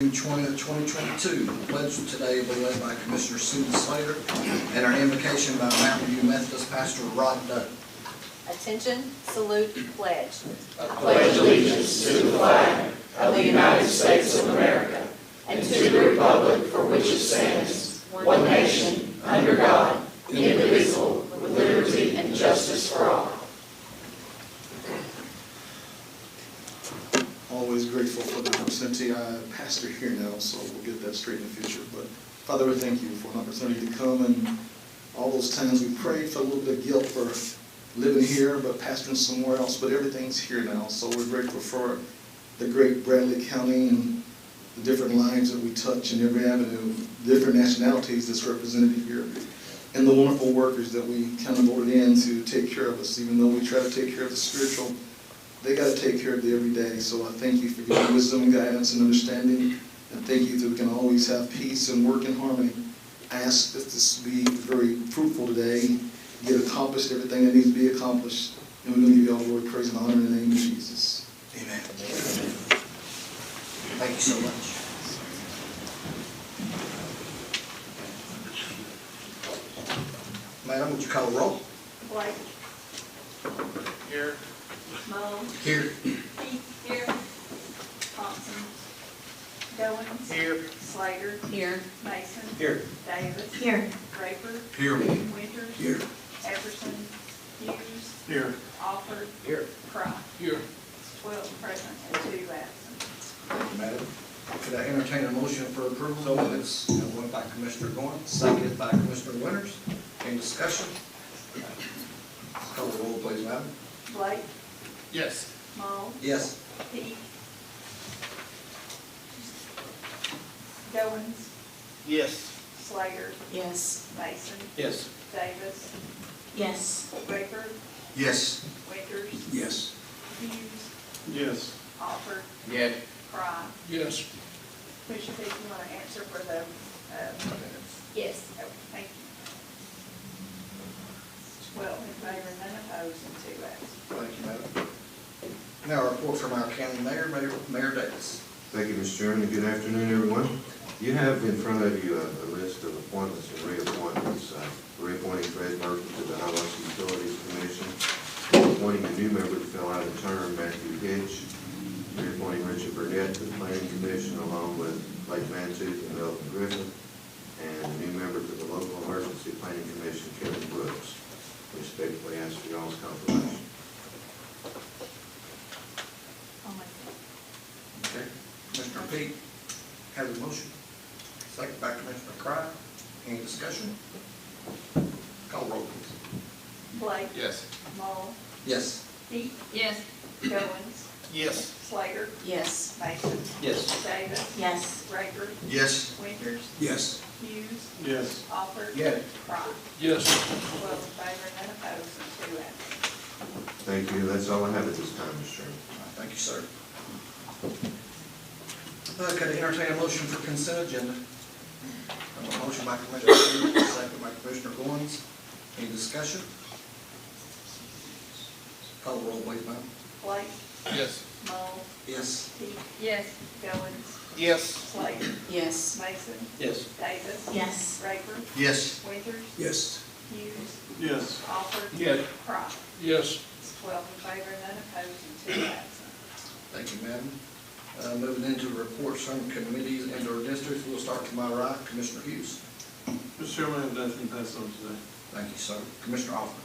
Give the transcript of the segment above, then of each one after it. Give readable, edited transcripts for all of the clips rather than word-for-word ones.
June 20th, 2022. The pledge today will be led by Commissioner Susan Slater and our invocation by Mountain View Methodist Pastor Rod Dunn. Attention, salute, pledge. I pledge allegiance to the flag of the United States of America and to the republic for which it stands, one nation, under God, indivisible, with liberty and justice for all. Always grateful for the opportunity. I pastor here now, so we'll get that straight in the future. But Father, we thank you for an opportunity to come, and all those times we prayed for a little bit of guilt for living here, but pastoring somewhere else. But everything's here now, so we're grateful for the great Bradley County and the different lives that we touch in every avenue, different nationalities that's represented here, and the wonderful workers that we kind of voted in to take care of us, even though we try to take care of the spiritual. They got to take care of the everyday. So I thank you for giving wisdom and guidance and understanding. And thank you that we can always have peace and work in harmony. I ask that this be very fruitful today, get accomplished everything that needs to be accomplished. And we're going to give you all glory, praise, and honor in the name of Jesus. Amen. Thank you so much. Madam, would you call the roll? Blake. Here. Moe. Here. Heath. Here. Thompson. Goins. Here. Slater. Here. Mason. Here. Davis. Here. Draper. Here. Winters. Here. Everson. Hughes. Here. Alford. Here. Cry. Here. 12 present and 2 absent. Thank you, Madam. Could I entertain a motion for approval of minutes? One by Commissioner Goins, seconded by Commissioner Winters. Any discussion? Call the roll, please, Madam. Blake. Yes. Moe. Yes. Heath. Goins. Yes. Slater. Yes. Mason. Yes. Davis. Yes. Draper. Yes. Winters. Yes. Hughes. Yes. Alford. Yes. Cry. Yes. Commissioner Peak, you want to answer for the minutes? Yes. Oh, thank you. 12 in favor, none opposed, and 2 absent. Thank you, Madam. Now, a report from our county mayor, Mayor Davis. Thank you, Mr. Chairman, and good afternoon, everyone. You have in front of you a list of appointments and reappointments. Reappointing Fred Murphy to the Hiawassee Utilities Commission, appointing a new member to fill out a term, Matthew Hitch, reappointing Richard Burnett to the Planning Commission, along with Blake Mantooth and Elton Griffin, and a new member to the Local Emergency Planning Commission, Kevin Brooks. Respectfully ask for y'all's confirmation. I'll make that. Okay. Commissioner Peak has a motion. Second by Commissioner Cry. Any discussion? Call roll, please. Blake. Yes. Moe. Yes. Heath. Yes. Goins. Yes. Slater. Yes. Mason. Yes. Davis. Yes. Draper. Yes. Winters. Yes. Hughes. Yes. Alford. Yes. Cry. Yes. 12 in favor, none opposed, and 2 absent. Thank you. That's all I have at this time, Mr. Chairman. Thank you, sir. Could I entertain a motion for consent agenda? A motion by Commissioner Peak, second by Commissioner Goins. Any discussion? Call the roll, please, ma'am. Blake. Yes. Moe. Yes. Heath. Yes. Goins. Yes. Slater. Yes. Mason. Yes. Davis. Yes. Draper. Yes. Winters. Yes. Hughes. Yes. Alford. Yes. Cry. Yes. 12 in favor, none opposed, and 2 absent. Thank you, madam. Moving into reports from committees and or districts, we'll start to my right, Commissioner Hughes. Mr. Chairman, that's been passed on today. Thank you, sir. Commissioner Alford.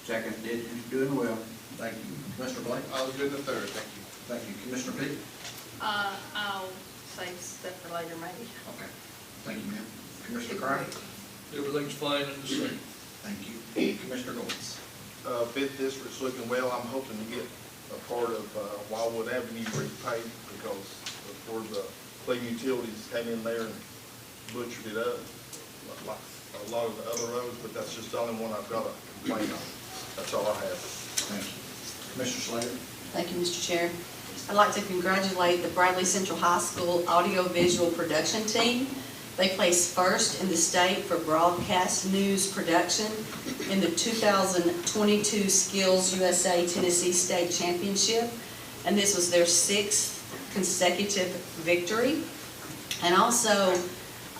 Second, you're doing well. Thank you. Commissioner Blake. I was good in the third, thank you. Thank you. Commissioner Peak. I'll save stuff for later, maybe. Okay. Thank you, ma'am. Commissioner Cry. Everything's fine in the city. Thank you. Commissioner Goins. Fifth district's looking well. I'm hoping to get a part of Wildwood Avenue repaved because before the Cleveland Utilities came in there and butchered it up, like a lot of the other roads, but that's just the only one I've got a complaint on. That's all I have. Thank you. Commissioner Slater. Thank you, Mr. Chair. I'd like to congratulate the Bradley Central High School audiovisual production team. They placed first in the state for broadcast news production in the 2022 Skills USA Tennessee State Championship, and this was their 6th consecutive victory. And also,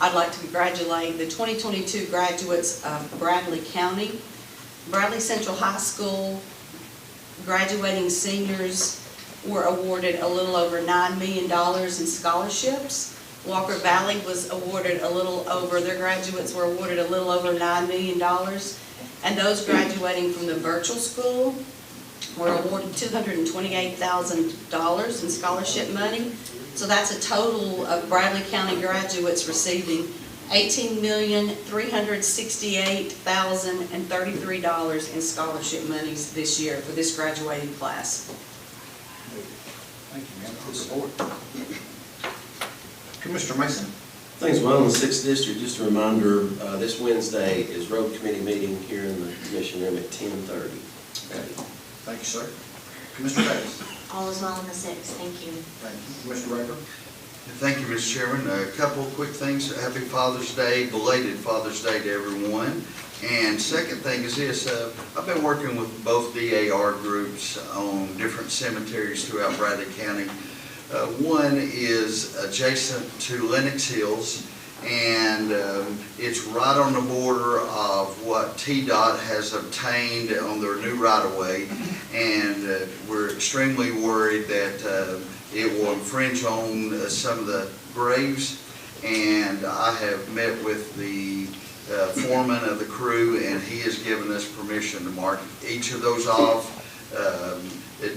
I'd like to congratulate the 2022 graduates of Bradley County. Bradley Central High School graduating seniors were awarded a little over $9 million in scholarships. Walker Valley was awarded their graduates were awarded a little over $9 million. And those graduating from the virtual school were awarded $228,000 in scholarship money. So that's a total of Bradley County graduates receiving $18,368,033 in scholarship monies this year for this graduating class. Thank you, ma'am. Please support. Commissioner Mason? Things well in the 6th District, just a reminder, this Wednesday is road committee meeting here in the commission room at 10:30. Okay. Thank you, sir. Commissioner Davis? All is well in the 6th. Thank you. Thank you. Commissioner Rayburn? Thank you, Mr. Chairman. A couple of quick things. Happy Father's Day, belated Father's Day to everyone. And second thing is this, I've been working with both DAR groups on different cemeteries throughout Bradley County. One is adjacent to Lenox Hills, and it's right on the border of what TDOT has obtained on their new right-of-way, and we're extremely worried that it will infringe on some of the graves, and I have met with the foreman of the crew, and he has given us permission to mark each of those off,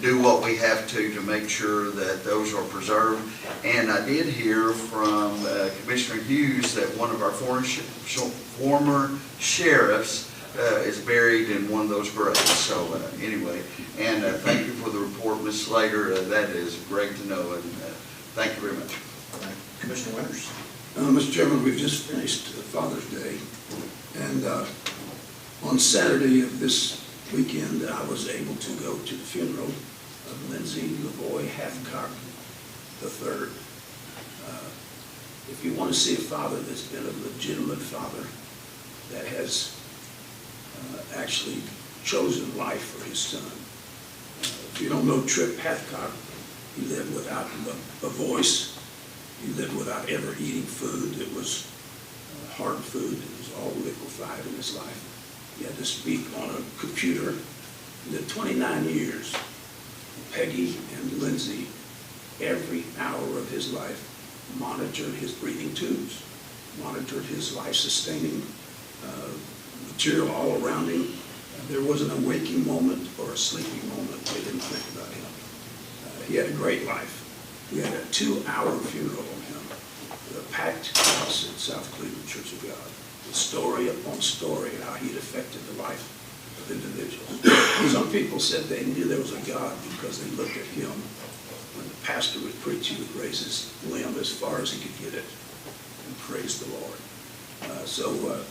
do what we have to make sure that those are preserved. And I did hear from Commissioner Hughes that one of our former sheriffs is buried in one of those graves. So anyway, and thank you for the report, Ms. Slater. That is great to know, and thank you very much. Commissioner Winters? Mr. Chairman, we've just finished Father's Day, and on Saturday of this weekend, I was able to go to the funeral of Lindsay LaVoy Hathcock III. If you want to see a father that's been a legitimate father, that has actually chosen life for his son. If you don't know Trip Hathcock, he lived without a voice. He lived without ever eating food. It was hard food. It was all liquefied in his life. He had to speak on a computer. In the 29 years, Peggy and Lindsay, every hour of his life, monitored his breathing tubes, monitored his life-sustaining material all around him. There wasn't a waking moment or a sleeping moment they didn't think about him. He had a great life. We had a 2-hour funeral on him with a packed house at South Cleveland Church of God, with story upon story of how he'd affected the life of individuals. Some people said they knew there was a God because they looked at him. When the pastor would preach, he would raise his limb as far as he could get it and praise the Lord.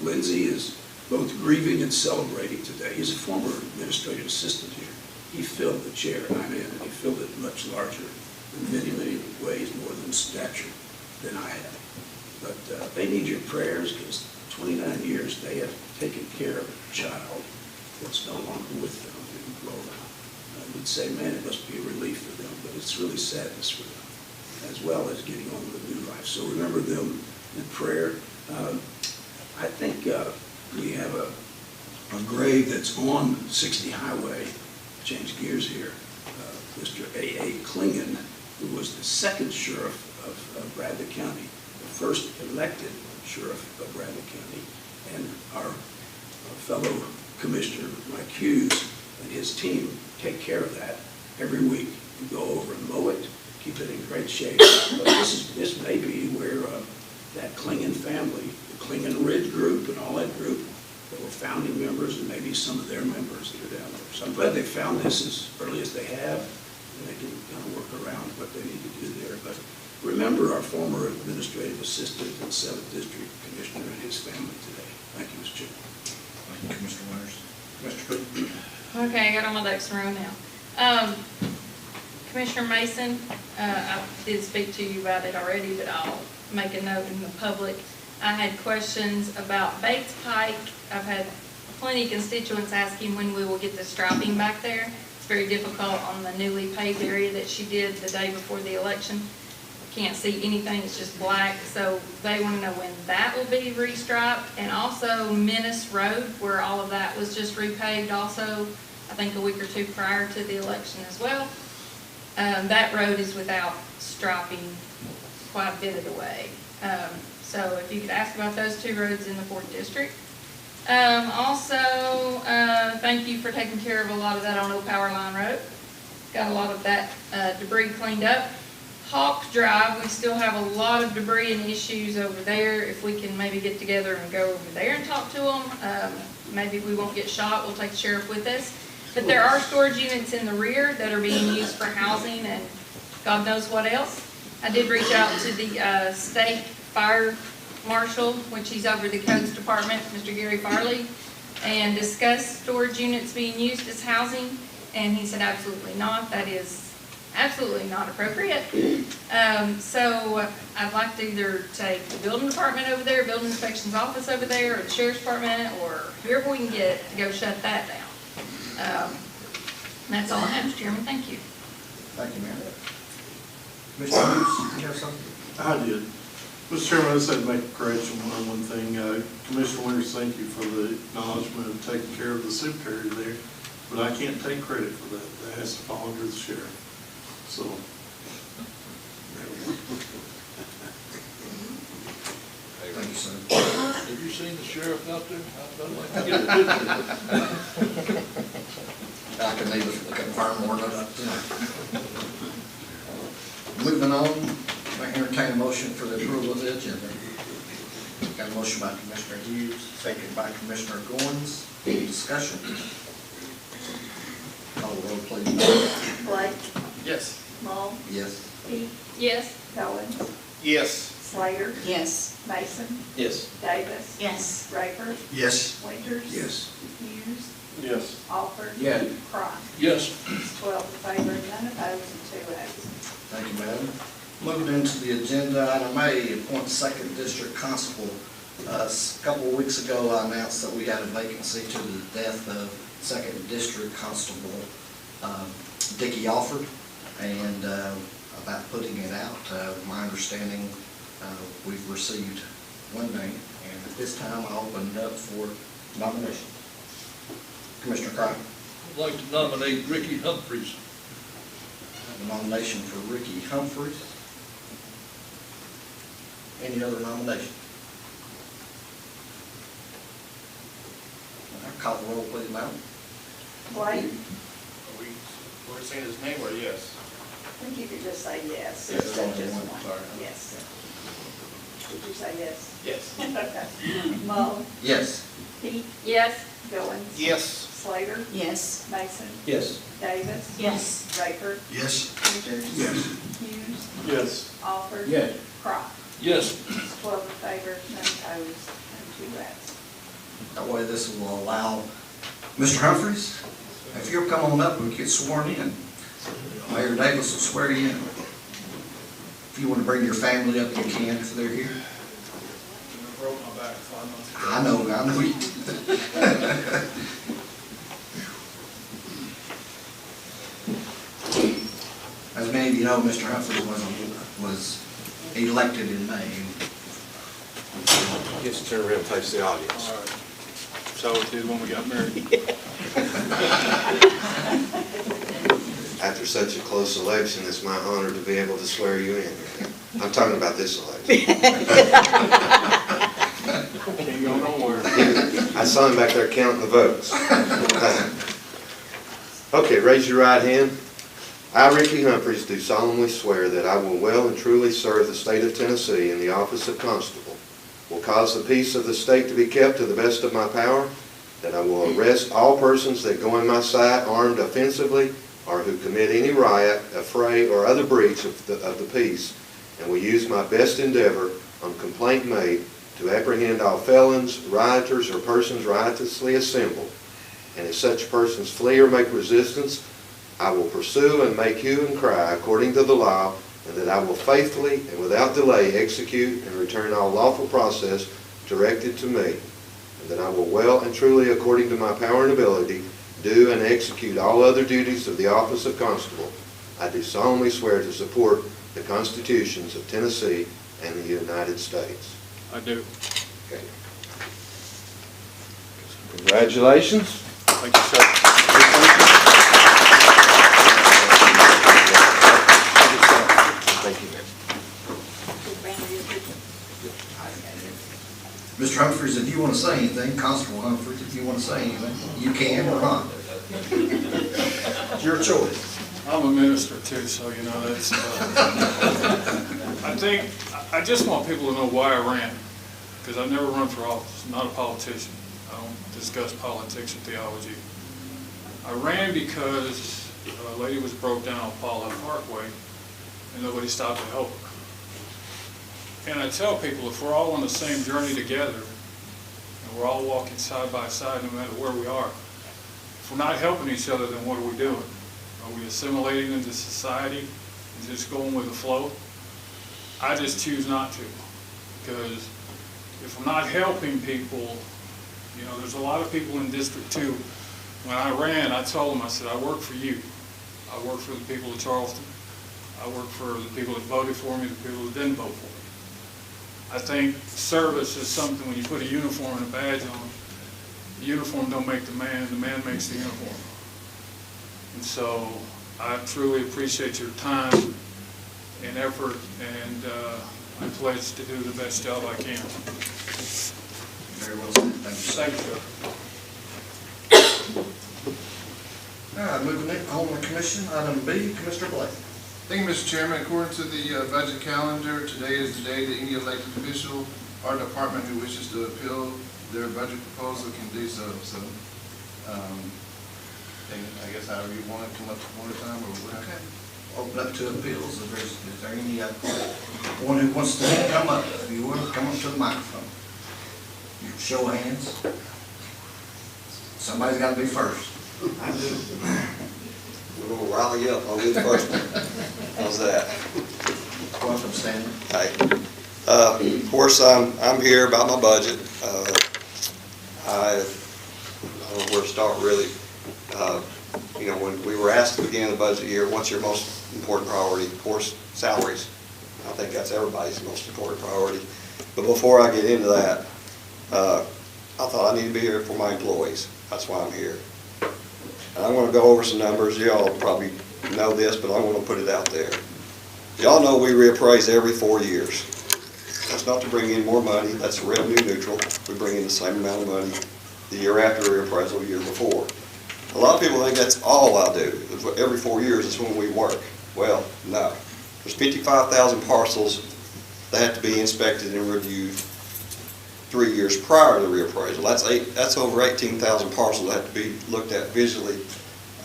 Lindsay is both grieving and celebrating today. He's a former administrative assistant here. He filled the chair I'm in, and he filled it much larger in many, many ways, more than stature than I have. But they need your prayers, because 29 years they have taken care of a child that's no longer with them in glory. We'd say, man, it must be a relief for them, but it's really sadness for them, as well as getting on with a new life. So remember them in prayer. I think we have a grave that's on 60 Highway. Change gears here. Mr. A.A. Klingon, who was the second sheriff of Bradley County, the first elected sheriff of Bradley County, and our fellow Commissioner Mike Hughes and his team take care of that every week. We go over and mow it, keep it in great shape. But this may be where that Klingon family, the Klingon Ridge group and all that group, that were founding members, and maybe some of their members that are down there. So I'm glad they found this as early as they have, and they can kind of work around what they need to do there. But remember our former administrative assistant and 7th District Commissioner and his family today. Thank you, Mr. Chairman. Thank you, Commissioner Winters. Mr. Cook? Okay, I got all my ducks in a row now. Commissioner Mason, I did speak to you about it already, but I'll make a note in the public. I had questions about Bates Pike. I've had plenty of constituents asking when we will get the striping back there. It's very difficult on the newly paved area that she did the day before the election. can't see anything, it's just black. So they want to know when that will be restriped. And also Menace Road, where all of that was just repaved also, I think a week or two prior to the election as well. That road is without striping quite a bit of the way. So if you could ask about those two roads in the 4th District. Also, thank you for taking care of a lot of that on Old Power Line Road. Got a lot of that debris cleaned up. Hawk Drive, we still have a lot of debris and issues over there. If we can maybe get together and go over there and talk to them, maybe we won't get shot, we'll take the sheriff with us. But there are storage units in the rear that are being used for housing and God knows what else. I did reach out to the state fire marshal, which he's over the codes department, Mr. Gary Farley, and discussed storage units being used as housing, and he said absolutely not. That is absolutely not appropriate. So I'd like to either take the building department over there, building inspection's office over there, or the sheriff's department, or whoever we can get to go shut that down. That's all I have, Mr. Chairman. Thank you. Thank you, ma'am. Mr. Hughes, you have something? I did. Mr. Chairman, I just had to make a correction on one thing. Commissioner Winters, thank you for the acknowledgement of taking care of the soup carrier there, but I can't take credit for that. That has to fall under the sheriff. So, there we go. Thank you, sir. Have you seen the sheriff out there? I'd like to get a picture. I can neither confirm or not. Moving on, I entertain a motion for the approval of the agenda. Got a motion by Commissioner Hughes, second by Commissioner Goins. Any discussion? Call the roll, please. Blake, Yes. Mull, Yes. Peak, Yes. Goins, Yes. Slater, Yes. Mason, Yes. Davis, Yes. Rayford, Yes. Winters. Yes. Hughes, Yes. Alford. Yes. Cron. Yes. 12 in favor, none opposed, and 2 absent. Thank you, madam. Moving into the agenda, item A, appoint second district constable. A couple of weeks ago, I announced that we had a vacancy to the death of second district constable Dickie Alford, and about putting it out. My understanding, we've received one name, and at this time, I open it up for nomination. Commissioner Crockett. I'd like to nominate Ricky Humphries. A nomination for Ricky Humphries. Any other nomination? Call the roll, please, madam. Blake, We're saying his name or yes? I think you could just say yes. Yes, instead of only just one, one. sorry. Yes. Did you say yes? Yes. Okay. Mull, Yes. Peak, Yes. Goins. Yes. Slater, Yes. Mason, Yes. Davis. Yes. Rayford, Yes. Winters. Yes. Hughes, Yes. Alford. Yes. Cron. Yes. 12 in favor, none opposed, and 2 absent. That way this will allow Mr. Humphries, if you'll come on up and get sworn in, Mayor Davis will swear you in. If you want to bring your family up, you can if they're here. I broke my back 5 months ago. I know you. As many of you know, Mr. Humphries was elected in May. Gets to turn around and face the audience. All right. So it did when we got married. After such a close election, it's my honor to be able to swear you in. I'm talking about this election. Can't go nowhere. I saw him back there counting the votes. Okay, raise your right hand. I, Ricky Humphries, do solemnly swear that I will well and truly serve the state of Tennessee in the office of constable, will cause the peace of the state to be kept to the best of my power, that I will arrest all persons that go in my sight armed offensively or who commit any riot, affray, or other breach of the peace, and will use my best endeavor on complaint made to apprehend all felons, rioters, or persons riotously assembled, and if such persons flee or make resistance, I will pursue and make hue and cry according to the law, and that I will faithfully and without delay execute and return all lawful process directed to me, and that I will well and truly, according to my power and ability, do and execute all other duties of the office of constable. I do solemnly swear to support the constitutions of Tennessee and the United States. I do. Okay. Congratulations. Thank you, sir. Thank you, ma'am. Mr. Humphries, if you want to say anything, Constable Humphries, if you want to say anything, you can or not. It's your choice. I'm a minister too, so you know, that's, I just want people to know why I ran, because I've never run for office, I'm not a politician. I don't discuss politics or theology. I ran because a lady was broke down on Paula Parkway and nobody stopped to help her. And I tell people, if we're all on the same journey together and we're all walking side by side no matter where we are, if we're not helping each other, then what are we doing? Are we assimilating into society and just going with the flow? I just choose not to, because if I'm not helping people, you know, there's a lot of people in District 2. When I ran, I told them, I said, I work for you. I work for the people of Charleston. I work for the people that voted for me, the people that didn't vote for me. I think service is something, when you put a uniform and a badge on, the uniform don't make the man makes the uniform. And so I truly appreciate your time and effort, and I pledge to do the best job I can. Very well said. Thank you. Thank you, sir. All right, moving on to commission, item B, Commissioner Blake. Thank you, Mr. Chairman. According to the budget calendar, today is the day that any elected official or department who wishes to appeal their budget proposal can do so. So, and I guess however you want to come up one at a time or whatever. Okay. Open up to appeals. Is there any one who wants to come up? If you will, come up to the microphone. You can show hands. Somebody's got to be first. I do. We're going to rally up. I'll be the first one. How's that? Welcome, Stanley. Hi. Of course, I'm here about my budget. I don't know where to start, really. You know, when we were asked at the beginning of the budget year, what's your most important priority? Of course, salaries. I think that's everybody's most important priority. But before I get into that, I thought I need to be here for my employees. That's why I'm here. And I'm going to go over some numbers. Y'all probably know this, but I'm going to put it out there. Y'all know we reappraise every 4 years. That's not to bring in more money. That's revenue neutral. We bring in the same amount of money the year after reappraisal, the year before. A lot of people think that's all I do. Every 4 years is when we work. Well, no. There's 55,000 parcels that have to be inspected and reviewed 3 years prior to the reappraisal. That's over 18,000 parcels that have to be looked at visually,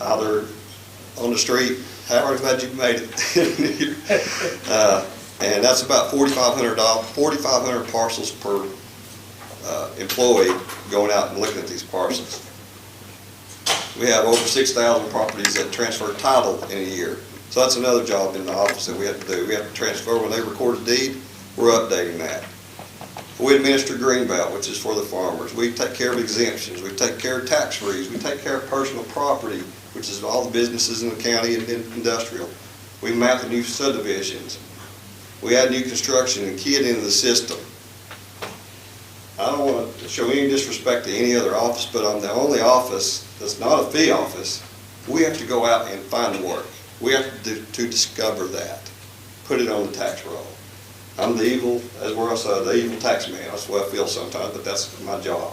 either on the street, however glad you made it. And that's about 4,500 parcels per employee going out and looking at these parcels. We have over 6,000 properties that transfer title in a year. So that's another job in the office that we have to do. We have to transfer, when they record a deed, we're updating that. We administer Greenbelt, which is for the farmers. We take care of exemptions. We take care of tax frees. We take care of personal property, which is all the businesses in the county and industrial. We map the new subdivisions. We add new construction and key it into the system. I don't want to show any disrespect to any other office, but I'm the only office that's not a fee office. We have to go out and find the work. We have to discover that, put it on the tax roll. I'm the evil, as where I said, the evil tax man. That's the way I feel sometimes, but that's my job.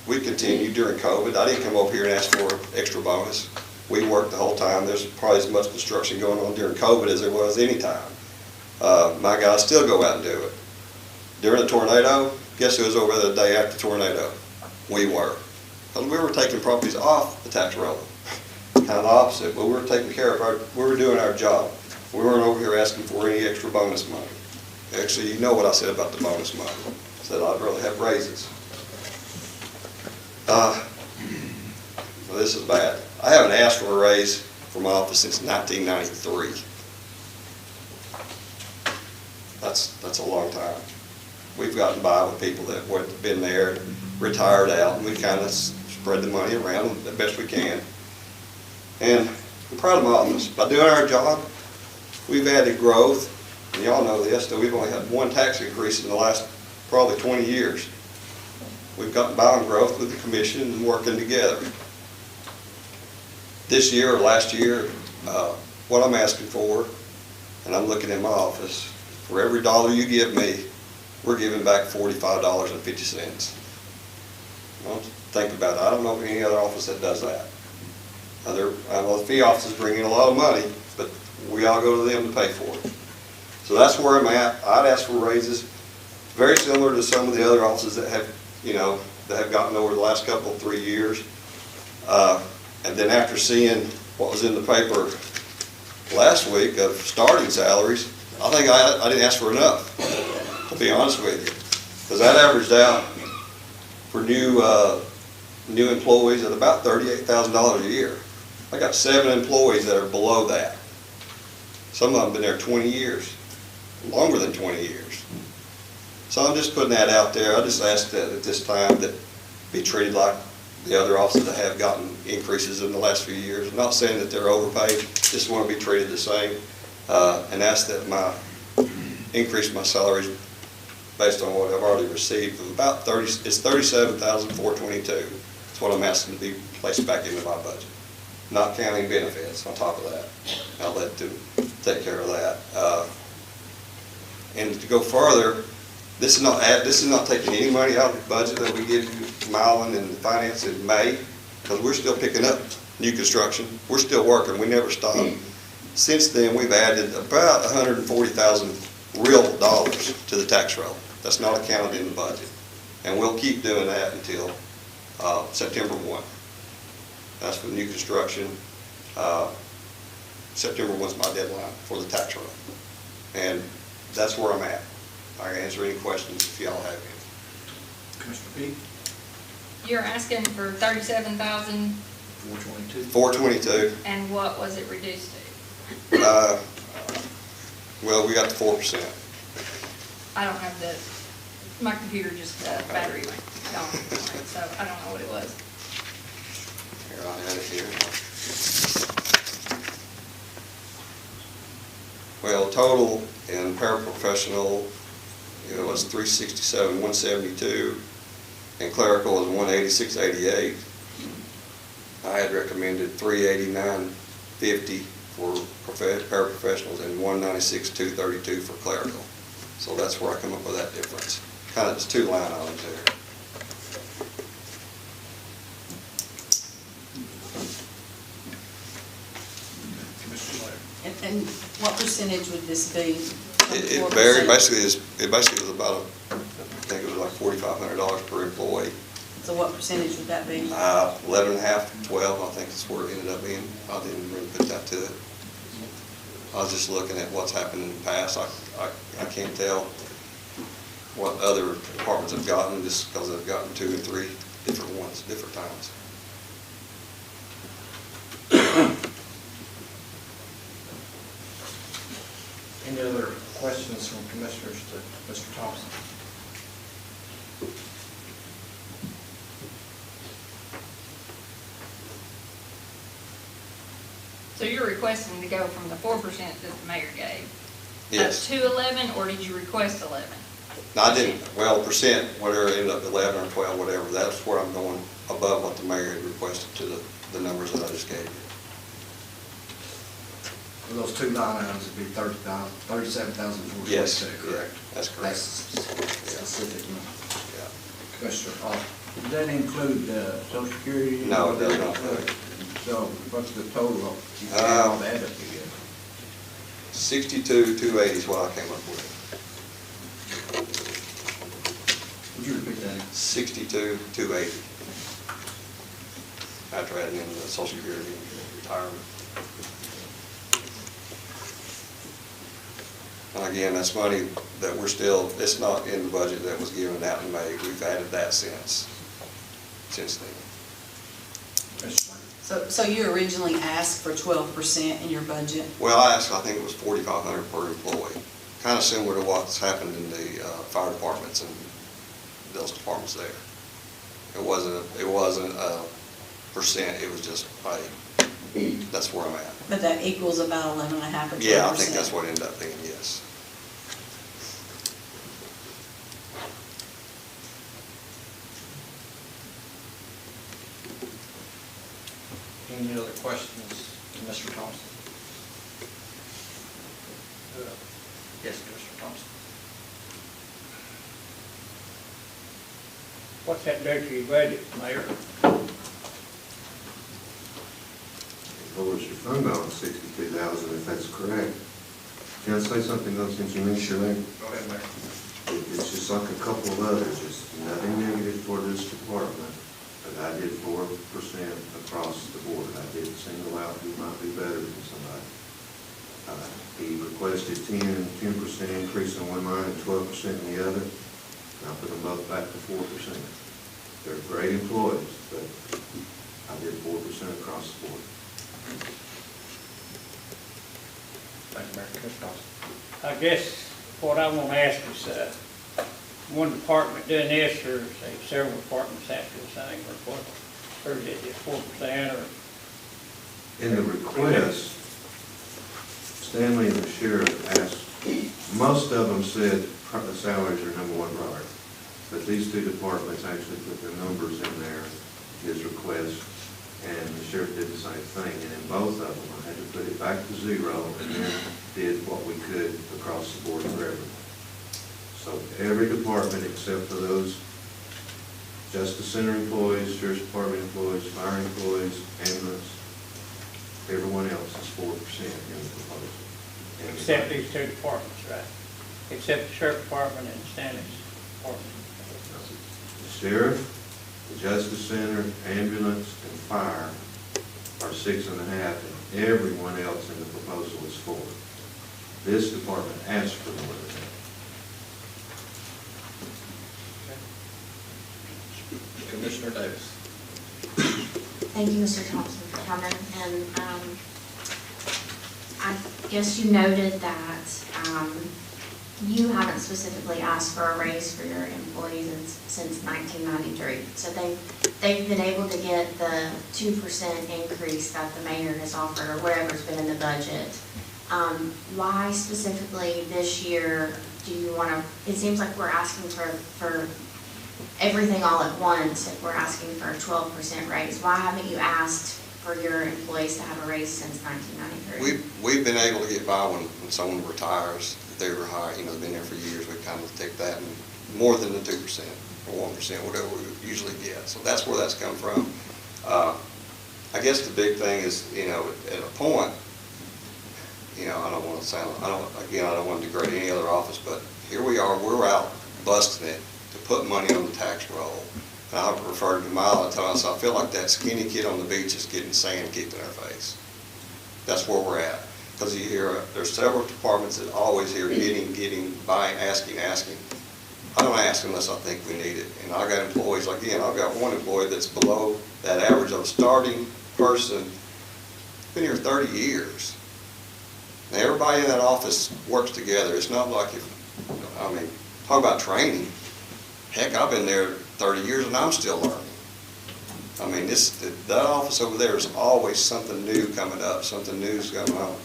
We continued during COVID. I didn't come over here and ask for an extra bonus. We worked the whole time. There's probably as much construction going on during COVID as there was any time. My guys still go out and do it. During the tornado, guess who was over there the day after the tornado? We were. Because we were taking properties off the tax roll. Kind of the opposite, but we were taking care of we were doing our job. We weren't over here asking for any extra bonus money. Actually, you know what I said about the bonus money. I said I'd rather have raises. Well, this is bad. I haven't asked for a raise for my office since 1993. That's a long time. We've gotten by with people that have been there, retired out, and we kind of spread the money around the best we can. And I'm proud of my office. By doing our job, we've added growth, and y'all know this, that we've only had one tax increase in the last probably 20 years. We've gotten by on growth with the commission and working together. This year or last year, what I'm asking for, and I'm looking in my office, for every dollar you give me, we're giving back $45.50. Well, think about it. I don't know of any other office that does that. I know the fee offices bring in a lot of money, but we all go to them to pay for it. So that's where I'm at. I'd ask for raises, very similar to some of the other offices that have, that have gotten over the last couple, 3 years. And then after seeing what was in the paper last week of starting salaries, I think I didn't ask for enough, to be honest with you. Because that averaged out for new employees at about $38,000 a year. I got 7 employees that are below that. Some of them have been there 20 years, longer than 20 years. So I'm just putting that out there. I just ask that at this time that be treated like the other offices that have gotten increases in the last few years. I'm not saying that they're overpaid, just want to be treated the same, and ask that increase my salaries based on what I've already received of about it's $37,422. That's what I'm asking to be placed back into my budget, not counting benefits on top of that. I'll let them take care of that. And to go further, this is not taking any money out of the budget that we give you, Mylan and the finance in May, because we're still picking up new construction. We're still working. We never stop. Since then, we've added about $140,000 real dollars to the tax roll. That's not accounted in the budget. And we'll keep doing that until September 1. That's for new construction. September 1 is my deadline for the tax roll. And that's where I'm at. I can answer any questions if y'all have any. Commissioner Peake? You're asking for $37,000, $422. and what was it reduced to? Well, we got the 4%. I don't have my computer just, battery went gone, so I don't know what it was. Here, I had it here. Well, total in paraprofessional, it was $367,172, and clerical was $186,88. I had recommended $389,50 for paraprofessionals and $196,232 for clerical. So that's where I come up with that difference. Kind of, it's 2 line items there. And what percentage would this be? It varied. Basically, it was about, I think it was like $4,500 per employee. So what percentage would that be? 11.5 to 12, I think is where it ended up being. I didn't really put that to it. I was just looking at what's happened in the past. I can't tell what other departments have gotten just because they've gotten 2 or 3 different ones, different times. Any other questions from commissioners to Mr. Thompson? So you're requesting to go from the 4% that the mayor gave? Yes. Up to 11, or did you request 11? No, I didn't. Well, percent, whatever, ended up 11 or 12, whatever. That's where I'm going above what the mayor had requested to the numbers that I just gave you. Those 2 line items would be $37,422. Yes, correct? That's correct. That's specific. Yeah. Commissioner Hall. Does that include Social Security? No, it does not. So what's the total? You can add all that up together. 62,280 is what I came up with. Would you repeat that? 62,280. After adding in the Social Security and retirement. And again, that's money that it's not in the budget that was given out in May. We've added that since then. So you originally asked for 12% in your budget? Well, I think it was $4,500 per employee. Kind of similar to what's happened in the fire departments and those departments there. It wasn't a percent, it was just pay. That's where I'm at. But that equals about 11.5 or 12%. Yeah, I think that's what it ended up being, yes. Any other questions to Mr. Thompson? Yes, Mr. Thompson. What's that do to your budget, Mayor? Lowers your fund balance 62,000 if that's correct. Can I say something else since you mentioned that? Go ahead, Mayor. It's just like a couple of others, it's nothing negative toward this department, but I did 4% across the board. I did single out who might be better than somebody. He requested 10% increase in one line and 12% in the other, and I put them both back to 4%. They're great employees, but I did 4% across the board. Thank you, Mayor. Commissioner Thompson. I guess what I want to ask is, one department doing this, or say several departments have to do the same, or is it just 4%, or? In the request, Stanley and the sheriff asked, most of them said the salaries are number one priority. But these two departments actually put their numbers in there, his request, and the sheriff did the same thing. And in both of them, I had to put it back to zero and then did what we could across the board for everyone. So every department except for those Justice Center employees, Sheriff's Department employees, fire employees, ambulance, everyone else is 4% in the proposal. Except these two departments, right? Except the Sheriff Department and Stanley's Department. The sheriff, the Justice Center, ambulance, and fire are 6.5, and everyone else in the proposal is 4. This department asked for more than that. Commissioner Davis. Thank you, Mr. Thompson, for coming. And I guess you noted that you haven't specifically asked for a raise for your employees since 1993. So they've been able to get the 2% increase that the mayor has offered, or whatever's been in the budget. Why specifically this year do you want to? It seems like we're asking for everything all at once. If we're asking for a 12% raise, why haven't you asked for your employees to have a raise since 1993? We've been able to get by when someone retires. If they were hired, been there for years, we kind of take that and more than the 2% or 1%, whatever we usually get. So that's where that's come from. I guess the big thing is, at a point, I don't want to sound, I don't want to degrade any other office, but here we are, we're out busting it to put money on the tax roll. And I referred to Mile and told us, I feel like that skinny kid on the beach is getting sand kicked in our face. That's where we're at. Because you hear, there's several departments that always hear getting, buying, asking. I don't ask unless I think we need it. And I got employees, again, I've got one employee that's below that average of a starting person, been here 30 years. Now, everybody in that office works together. It's not like talk about training. Heck, I've been there 30 years and I'm still learning. That office over there is always something new coming up, something new is going on.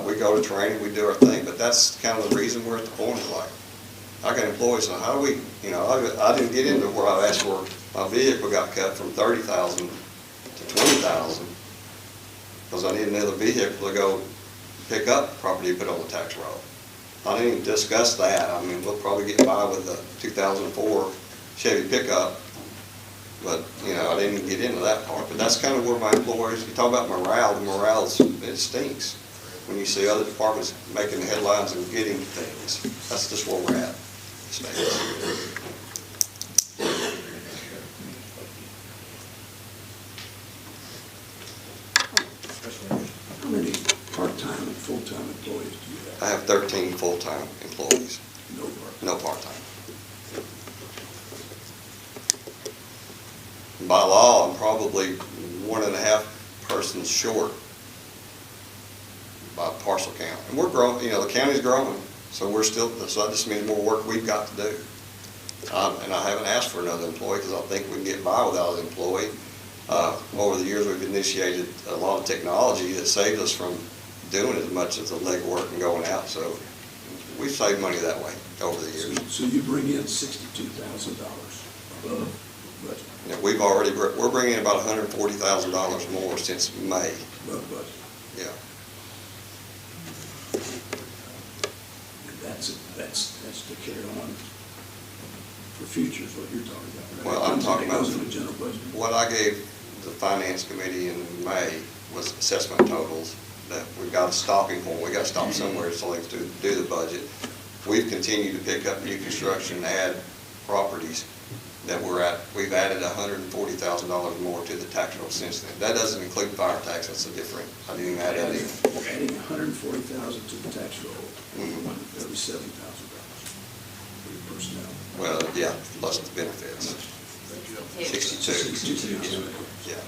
We go to training, we do our thing, but that's kind of the reason we're at the point of I got employees, so how do we, I didn't get into where I asked for, my vehicle got cut from $30,000 to $20,000 because I need another vehicle to go pick up property put on the tax roll. I didn't even discuss that. We'll probably get by with the 2004 Chevy pickup, but, I didn't even get into that part. But that's kind of where my employees, you talk about morale, the morale, it stinks when you see other departments making the headlines and getting things. That's just where we're at. How many part-time and full-time employees do you have? I have 13 full-time employees. No part-time? No part-time. By law, I'm probably 1.5 persons short by parcel count. And we're growing, the county's growing, so so that just means more work we've got to do. And I haven't asked for another employee because I think we can get by without an employee. Over the years, we've initiated a lot of technology that saved us from doing as much of the legwork and going out, so we've saved money that way over the years. So you bring in $62,000 above budget? Yeah, we're bringing in about $140,000 more since May. Above budget? Yeah. That's to carry on for future is what you're talking about, right? Well, I'm talking about, Goes in the general budget. what I gave the finance committee in May was assessment totals, that we've got a stopping point, we got to stop somewhere so they can do the budget. We've continued to pick up new construction and add properties that we've added $140,000 more to the tax roll since then. That doesn't include fire tax, that's a different, I didn't even add that in. You're adding $140,000 to the tax roll, $137,000 for your personnel. Well, yeah, plus the benefits. 62. Yeah.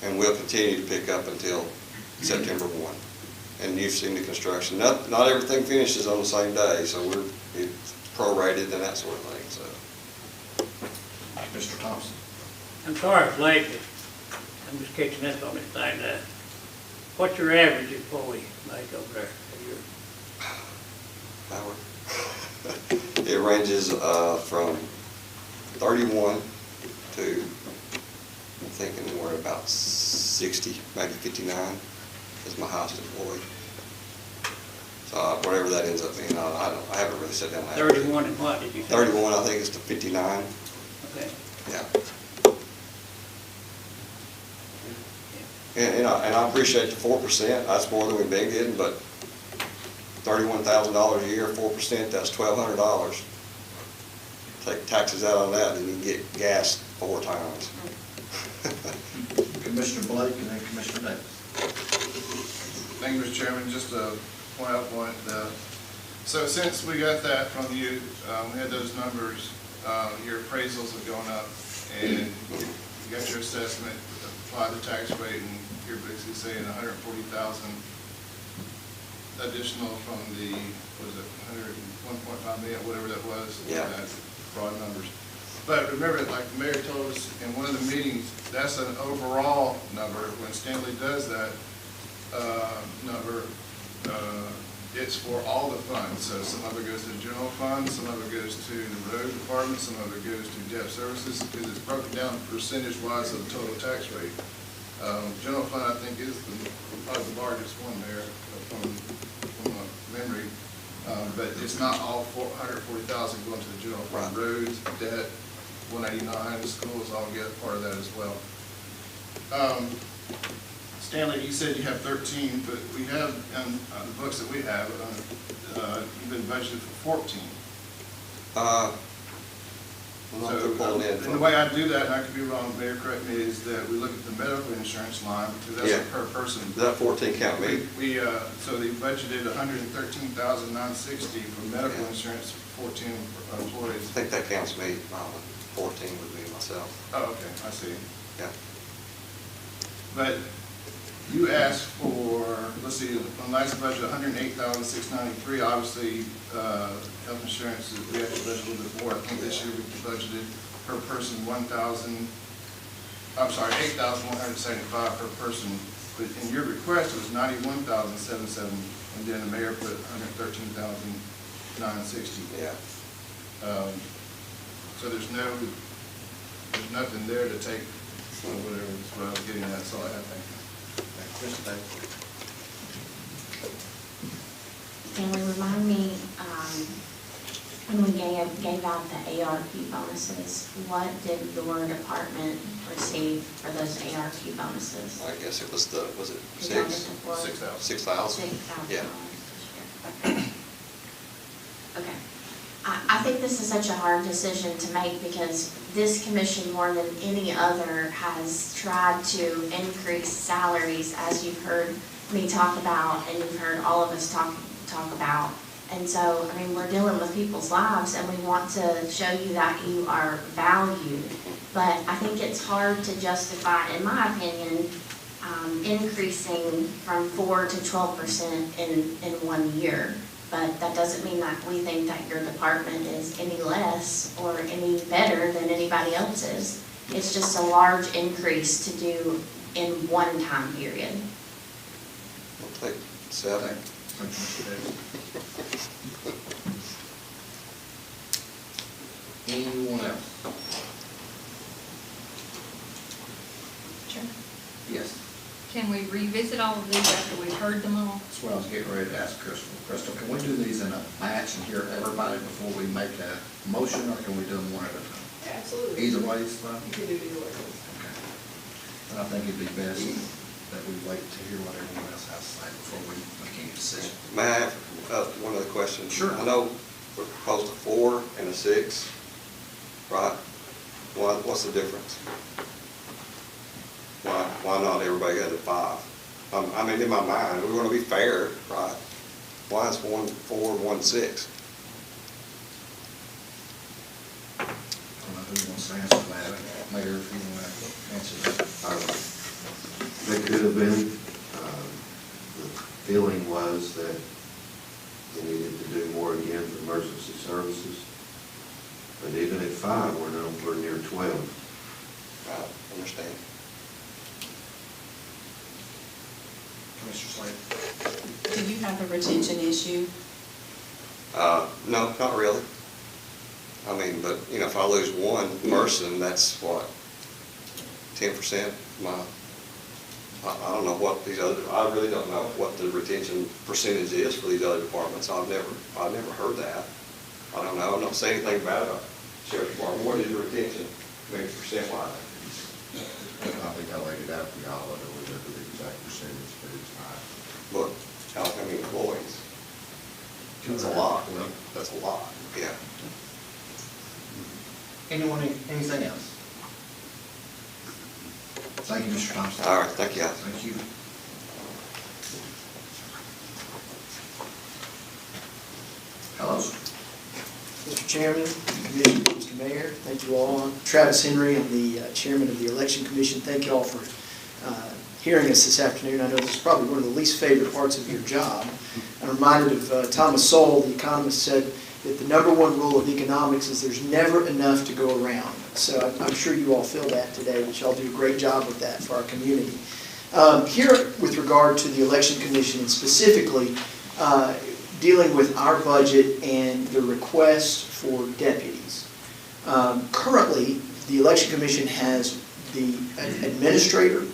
And we'll continue to pick up until September 1. And you've seen the construction. Not everything finishes on the same day, so it's prorated and that sort of thing, so. Mr. Thompson? I'm sorry it's late, but I'm just catching up on this thing. What's your average employee make over there a year? Howard? It ranges from 31 to, I'm thinking we're about 60, maybe 59 is my highest employee. So whatever that ends up being, I haven't really sat down and 31 and what did you say? 31, I think, is to 59. Okay. Yeah. And I appreciate the 4%. That's more than we've been getting, but $31,000 a year, 4%, that's $1,200. Take taxes out on that, and you get gas 4 times. Commissioner Blake and then Commissioner Davis. Thank you, Mr. Chairman. Just to point out one, so since we got that from you, we had those numbers, your appraisals have gone up, and you got your assessment, apply the tax rate, and you're basically saying 140,000 additional from the, what was it, 101.5 million, whatever that was. Yeah. Broad numbers. But remember, like the mayor told us in one of the meetings, that's an overall number. When Stanley does that number, it's for all the funds. So some of it goes to the general fund, some of it goes to the road department, some of it goes to debt services, because it's broken down percentage-wise of the total tax rate. General fund, I think, is probably the largest one there from memory. But it's not all 140,000 going to the general fund. Roads, debt, 189, schools all get part of that as well. Stanley, you said you have 13, but we have, in the books that we have, you've been budgeted for 14. So, and the way I do that, and I could be wrong, Mayor, correct me, is that we look at the medical insurance line, because that's a per person. Does that 14 count me? So they budgeted $113,960 for medical insurance for 14 employees. I think that counts me. 14 would be myself. Oh, okay, I see. Yeah. But you asked for, let's see, on last budget, $108,693. Obviously, health insurance, we have to budget a little bit more. I think this year we budgeted per person $8,175 per person. But in your request, it was $91,770, and then the mayor put $113,960. Yeah. So there's nothing there to take, whatever, that's what I was getting at, so I have to. Stanley, remind me, when we gave out the ARP bonuses, what did your department receive for those ARP bonuses? I guess it was was it Did y'all get 6? the four? 6,000. $6,000 Yeah. this year. Okay. I think this is such a hard decision to make because this commission, more than any other, has tried to increase salaries, as you've heard me talk about and you've heard all of us talk about. And so, I mean, we're dealing with people's lives and we want to show you that you are valued. But I think it's hard to justify, in my opinion, increasing from 4 to 12% in 1 year. But that doesn't mean that we think that your department is any less or any better than anybody else's. It's just a large increase to do in one time period. I'll take 7. Anyone else? Sure. Yes. Can we revisit all of these after we've heard them all? That's what I was getting ready to ask Crystal. Crystal, can we do these in a batch and hear everybody before we make a motion, or can we do them one at a time? Absolutely. Either way is fine. You can do either way. Okay. And I think it'd be best that we wait to hear what everyone else has to say before we make any decision. May I have one other question? Sure. I know we're proposed a 4 and a 6, right? What's the difference? Why not everybody got a 5? I mean, in my mind, we want to be fair, right? Why is 1 4, 1 6? I don't know who wants to answer that. Mayor, if you want to answer that. That could have been, the feeling was that we needed to do more again for emergency services. But even at 5, we're near 12. Right, understand. Commissioner Slade? Do you have a retention issue? No, not really. I mean, but, you know, if I lose one person, that's what, 10% I don't know what these other, I really don't know what the retention percentage is for these other departments. I've never heard that. I don't know. I don't say anything about a sheriff's department. What is your retention, maybe percent-wise? I think I laid it out for y'all, I don't remember the exact percentage, but it's high. Look, how many employees? That's a lot. That's a lot, yeah. Anyone, anything else? Thank you, Mr. Thompson. All right, thank you, guys. Thank you. Hello. Mr. Chairman, Commissioner, Mr. Mayor, thank you all. I'm Travis Henry, I'm the Chairman of the Election Commission. Thank you all for hearing us this afternoon. I know this is probably one of the least favorite parts of your job. I'm reminded of Thomas Sowell, the economist, said that the #1 rule of economics is there's never enough to go around. So I'm sure you all feel that today, but y'all do a great job with that for our community. Here, with regard to the Election Commission, and specifically dealing with our budget and the request for deputies. Currently, the Election Commission has the administrator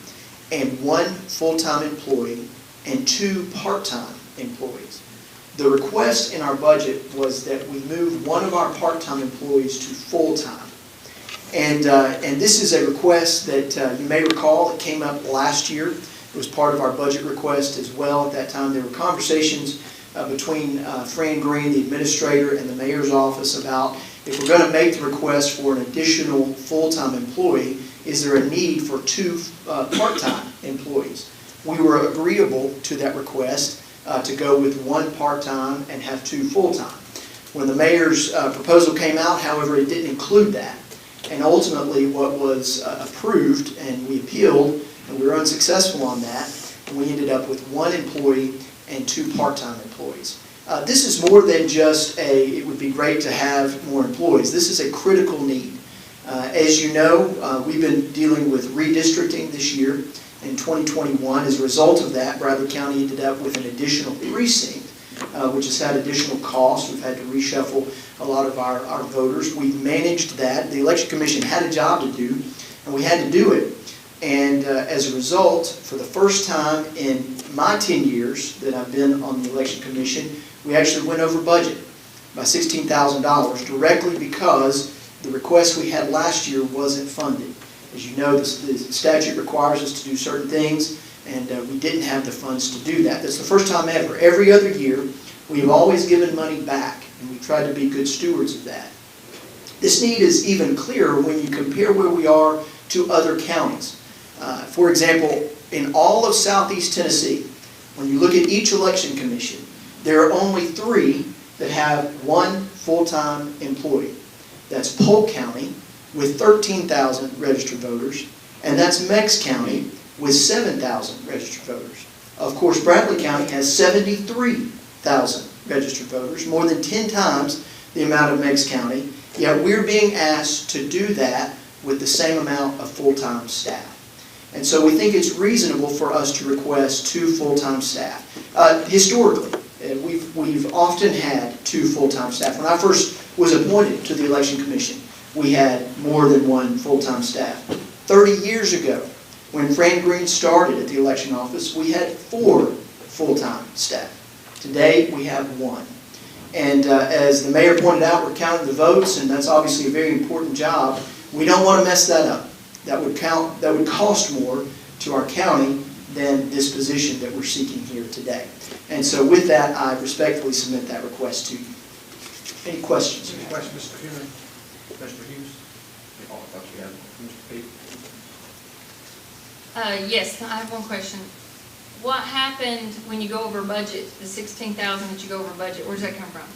and 1 full-time employee and 2 part-time employees. The request in our budget was that we move one of our part-time employees to full-time. And this is a request that you may recall, it came up last year. It was part of our budget request as well. At that time, there were conversations between Fran Green, the administrator, and the mayor's office about if we're going to make the request for an additional full-time employee, is there a need for 2 part-time employees? We were agreeable to that request to go with 1 part-time and have 2 full-time. When the mayor's proposal came out, however, it didn't include that. And ultimately, what was approved, and we appealed, and we were unsuccessful on that, and we ended up with 1 employee and 2 part-time employees. This is more than just it would be great to have more employees. This is a critical need. As you know, we've been dealing with redistricting this year. In 2021, as a result of that, Bradley County ended up with an additional precinct, which has had additional costs. We've had to reshuffle a lot of our voters. We've managed that. The Election Commission had a job to do, and we had to do it. And as a result, for the first time in my 10 years that I've been on the Election Commission, we actually went over budget by $16,000 directly because the request we had last year wasn't funded. As you know, the statute requires us to do certain things, and we didn't have the funds to do that. That's the first time ever. Every other year, we've always given money back, and we've tried to be good stewards of that. This need is even clearer when you compare where we are to other counties. For example, in all of southeast Tennessee, when you look at each election commission, there are only 3 that have 1 full-time employee. That's Polk County with 13,000 registered voters, and that's Meigs County with 7,000 registered voters. Of course, Bradley County has 73,000 registered voters, more than 10 times the amount of Meigs County, yet we're being asked to do that with the same amount of full-time staff. And so we think it's reasonable for us to request 2 full-time staff. Historically, we've often had 2 full-time staff. When I first was appointed to the Election Commission, we had more than 1 full-time staff. 30 years ago, when Fran Green started at the election office, we had 4 full-time staff. Today, we have 1. And as the mayor pointed out, we're counting the votes, and that's obviously a very important job. We don't want to mess that up. That would cost more to our county than this position that we're seeking here today. And so with that, I respectfully submit that request to you. Any questions? Any questions, Mr. Henry? Mr. Hughes? Oh, I thought you had Mr. Pete. Yes, I have one question. What happened when you go over budget, the 16,000 that you go over budget, where does that come from?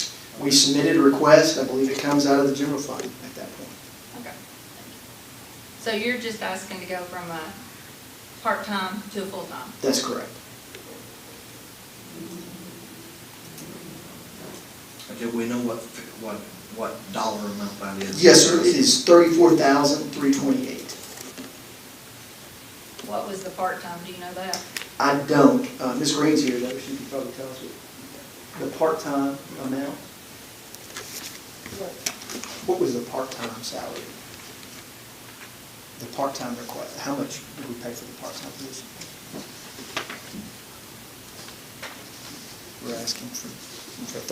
We submitted a request. I believe it comes out of the general fund at that point. Okay. So you're just asking to go from a part-time to a full-time? That's correct. Do we know what dollar amount that is? Yes, sir. It is $34,328. What was the part-time, do you know that? I don't. Ms. Green's here, though. She could probably tell us the part-time amount. What was the part-time salary? The part-time request. How much did we pay for the part-time position? We're asking for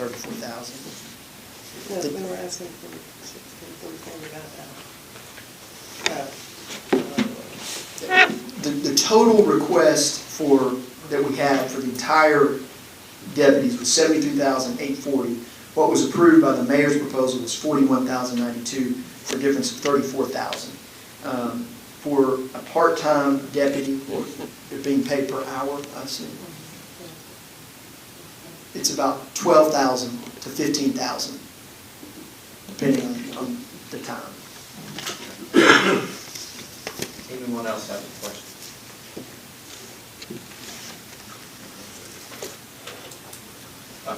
$34,000. No, we were asking for 16,400. The total request that we had for the entire deputies was $73,840. What was approved by the mayor's proposal was $41,092 for a difference of $34,000. For a part-time deputy, they're being paid per hour, I assume. It's about $12,000 to $15,000, depending on the time. Anyone else have a question?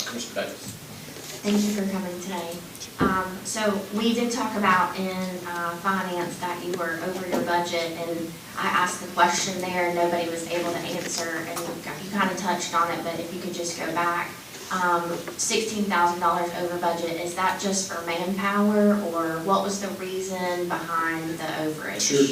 Commissioner Davis. Thank you for coming today. So we did talk about in finance that you were over your budget, and I asked the question there and nobody was able to answer, and you kind of touched on it, but if you could just go back. $16,000 over budget, is that just for manpower, or what was the reason behind the overage? Sure.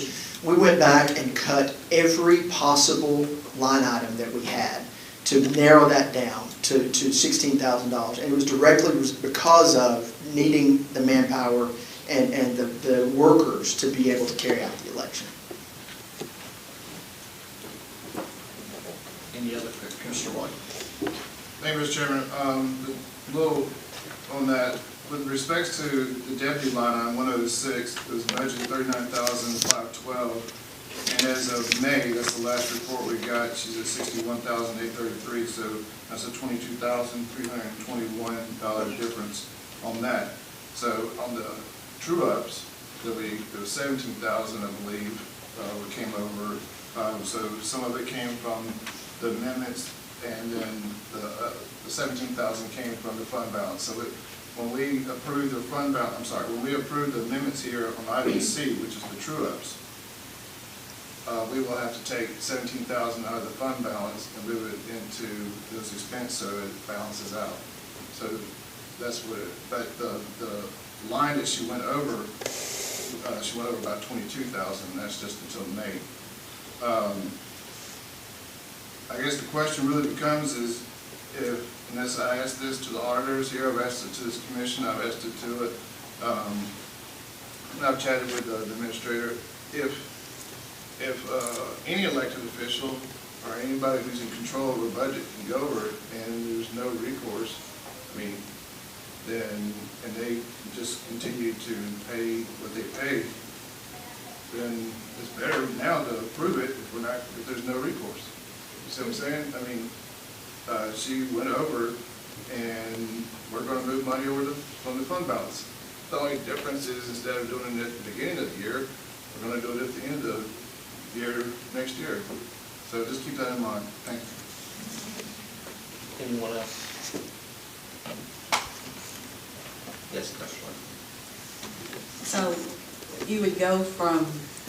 We went back and cut every possible line item that we had to narrow that down to $16,000. And it was directly because of needing the manpower and the workers to be able to carry out the election. Any other, Commissioner White? Thank you, Mr. Chairman. A little on that, with respects to the deputy line on 106, it was budgeted $39,512. And as of May, that's the last report we got, she's at $61,833, so that's a $22,321 difference on that. So on the true-ups, there was $17,000, I believe, came over. So some of it came from the amendments, and then the $17,000 came from the fund balance. So when we approved the fund balance, when we approved the amendments here on item C, which is the true-ups, we will have to take $17,000 out of the fund balance and move it into those expenses so it balances out. So that's what it, but the line that she went over about $22,000, and that's just until May. I guess the question really becomes is if, and as I asked this to the auditors here, I've asked it to this commission, I've asked it to it, and I've chatted with the administrator, if any elected official or anybody who's in control of a budget can go over it and there's no recourse, I mean, then, and they just continue to pay what they pay, then it's better now to approve it if there's no recourse. You see what I'm saying? I mean, she went over and we're going to move money over from the fund balance. The only difference is instead of doing it at the beginning of the year, we're going to do it at the end of the year next year. So just keep that in mind. Thank you. Anyone else? Yes, Commissioner. So you would go from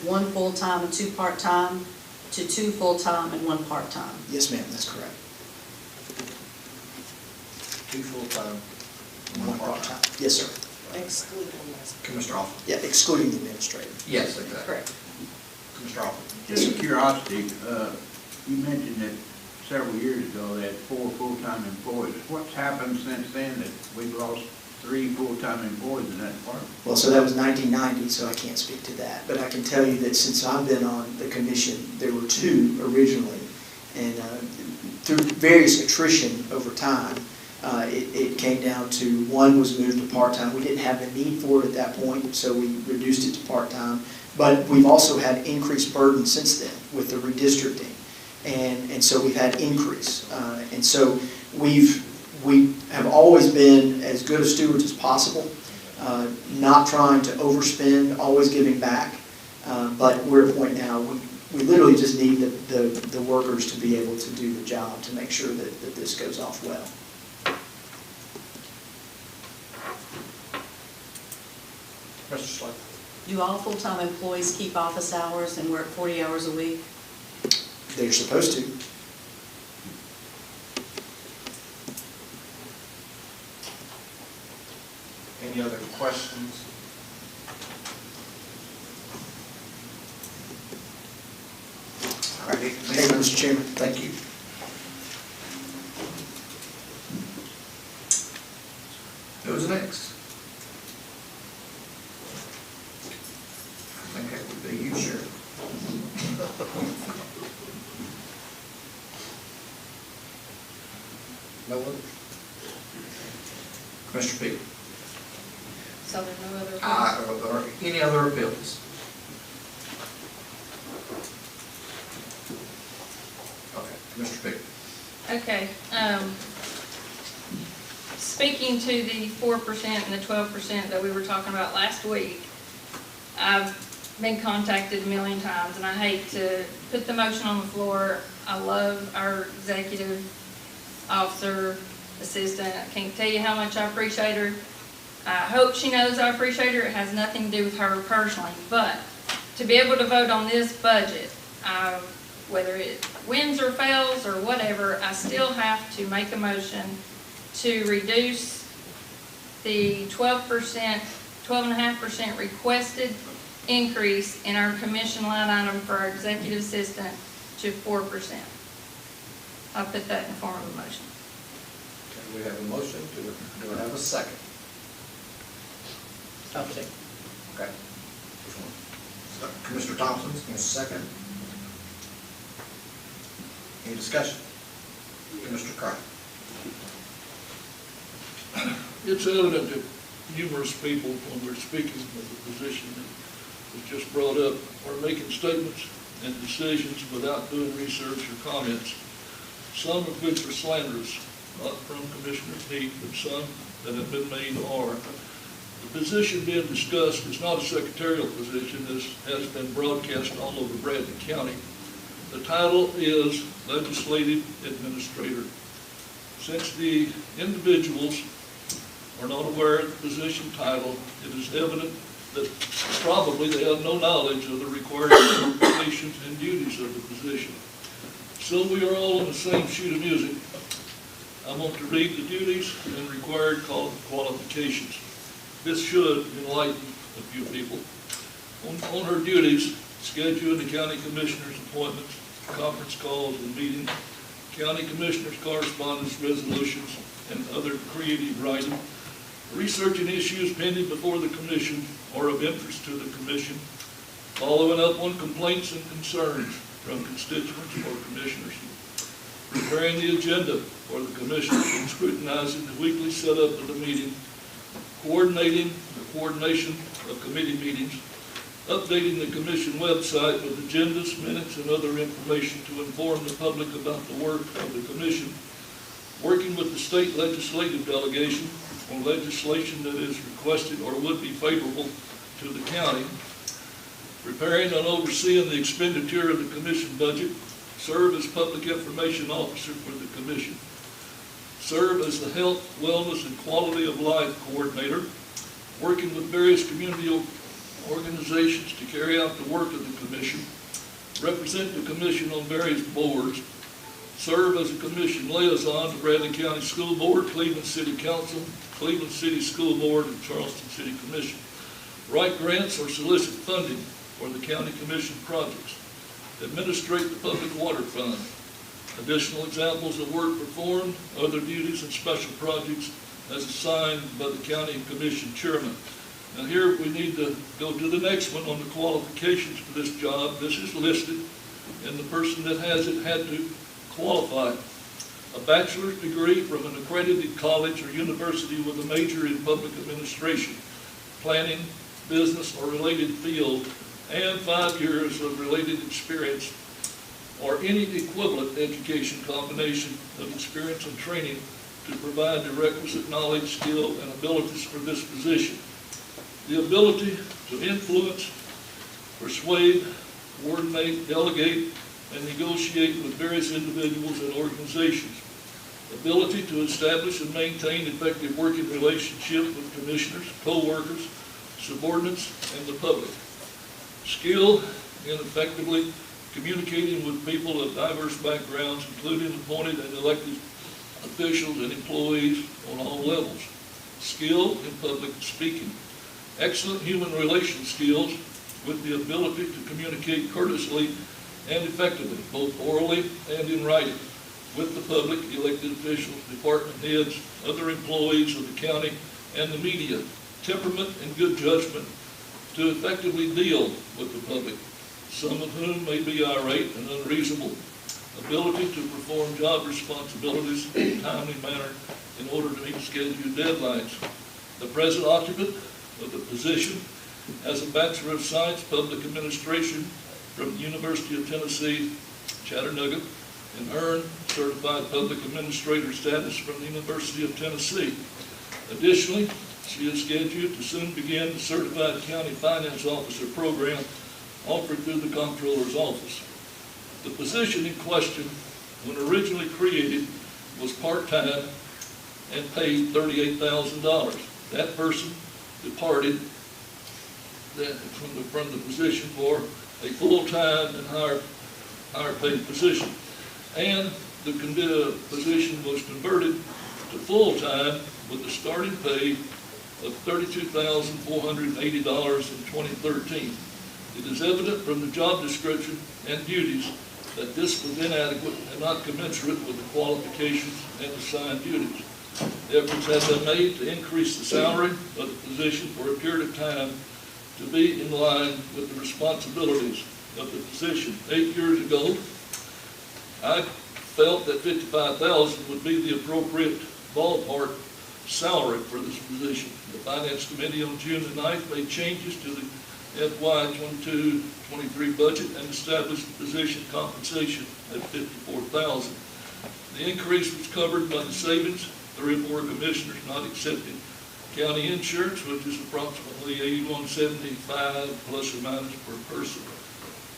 1 full-time and 2 part-time to 2 full-time and 1 part-time. Yes, ma'am, that's correct. 2 full-time, 1 part-time. Yes, sir. Excluding Commissioner Offer. Yeah, excluding the administrator. Yes, exactly. Correct. Commissioner Offer. Just out of curiosity, you mentioned that several years ago they had 4 full-time employees. What's happened since then that we've lost 3 full-time employees in that department? Well, so that was 1990, so I can't speak to that. But I can tell you that since I've been on the commission, there were 2 originally. And through various attrition over time, it came down to 1 was moved to part-time. We didn't have the need for it at that point, so we reduced it to part-time. But we've also had increased burden since then with the redistricting. And so we've had increase. And so we have always been as good a stewards as possible, not trying to overspend, always giving back. But we're at a point now, we literally just need the workers to be able to do the job to make sure that this goes off well. Mr. Slade. Do all full-time employees keep office hours and work 40 hours a week? They're supposed to. Any other questions? All righty. Thank you, Mr. Chairman. Thank you. Who's next? I think that would be you, sir. No others? Commissioner Peak? So there's no other. Or any other appeals? Okay, Commissioner Peak. Okay, speaking to the 4% and the 12% that we were talking about last week, I've been contacted a million times, and I hate to put the motion on the floor. I love our executive officer, assistant. I can't tell you how much I appreciate her. I hope she knows I appreciate her. It has nothing to do with her personally, but to be able to vote on this budget, whether it wins or fails or whatever, I still have to make a motion to reduce the 12.5% requested increase in our commission line item for our executive assistant to 4%. I'll put that in the form of a motion. Okay, we have a motion. Do we have a second? I'll take. Okay. So, Commissioner Thompson, in a second. Any discussion? Commissioner Crowe. It's evident that numerous people, when we're speaking of the position that was just brought up, are making statements and decisions without doing research or comments, some of which are slanderous, not from Commissioner Peak, but some that have been made are. The position being discussed is not a secretarial position, as has been broadcast all over Bradley County. The title is Legislative Administrator. Since the individuals are not aware of the position title, it is evident that probably they have no knowledge of the required qualifications and duties of the position. So we are all on the same sheet of music. I want to read the duties and required qualifications. This should enlighten a few people. On her duties, schedule the county commissioners' appointments, conference calls and meetings, county commissioners' correspondence, resolutions, and other creative writing, researching issues pending before the commission or of interest to the commission, following up on complaints and concerns from constituents or commissioners, preparing the agenda for the commission and scrutinizing the weekly setup of the meeting, coordinating the coordination of committee meetings, updating the commission website with agendas, minutes, and other information to inform the public about the work of the commission, working with the state legislative delegation on legislation that is requested or would be favorable to the county, preparing and overseeing the expenditure of the commission budget, serve as public information officer for the commission, serve as the health, wellness, and quality of life coordinator, working with various organizations to carry out the work of the commission, represent the commission on various boards, serve as a commission liaison to Bradley County School Board, Cleveland City Council, Cleveland City School Board, and Charleston City Commission. Write grants or solicit funding for the county commission projects. Administrate the public water fund. Additional examples of work performed, other duties and special projects as assigned by the county commission chairman. Now here we need to go to the next one on the qualifications for this job. This is listed, and the person that has it had to qualify. A bachelor's degree from an accredited college or university with a major in public administration, planning, business, or related field, and 5 years of related experience, or any equivalent education combination of experience and training to provide the requisite knowledge, skill, and abilities for this position. The ability to influence, persuade, coordinate, delegate, and negotiate with various individuals and organizations. Ability to establish and maintain effective working relationship with commissioners, co-workers, subordinates, and the public. Skill in effectively communicating with people of diverse backgrounds, including appointed and elected officials and employees on all levels. Skill in public speaking. Excellent human relations skills with the ability to communicate courteously and effectively, both orally and in writing, with the public, elected officials, department heads, other employees of the county, and the media. Temperament and good judgment to effectively deal with the public, some of whom may be irate and unreasonable. Ability to perform job responsibilities in a timely manner in order to meet scheduled deadlines. The present occupant of the position has a Bachelor of Science Public Administration from the University of Tennessee, Chattanooga, and earned Certified Public Administrator status from the University of Tennessee. Additionally, she is scheduled to soon begin the Certified County Finance Officer program offered through the Comptroller's Office. The position in question, when originally created, was part-time and paid $38,000. That person departed from the position for a full-time and higher paid position. And the position was converted to full-time with a starting pay of $32,480 in 2013. It is evident from the job description and duties that this was inadequate and not commensurate with the qualifications and assigned duties. Efforts have been made to increase the salary of the position for a period of time to be in line with the responsibilities of the position. 8 years ago, I felt that $55,000 would be the appropriate ballpark salary for this position. The Finance Committee on June the 9th made changes to the FY 22-23 budget and established the position compensation at $54,000. The increase was covered by the savings, 3 or 4 commissioners not accepting county insurance, which is approximately $81.75 plus or minus per person.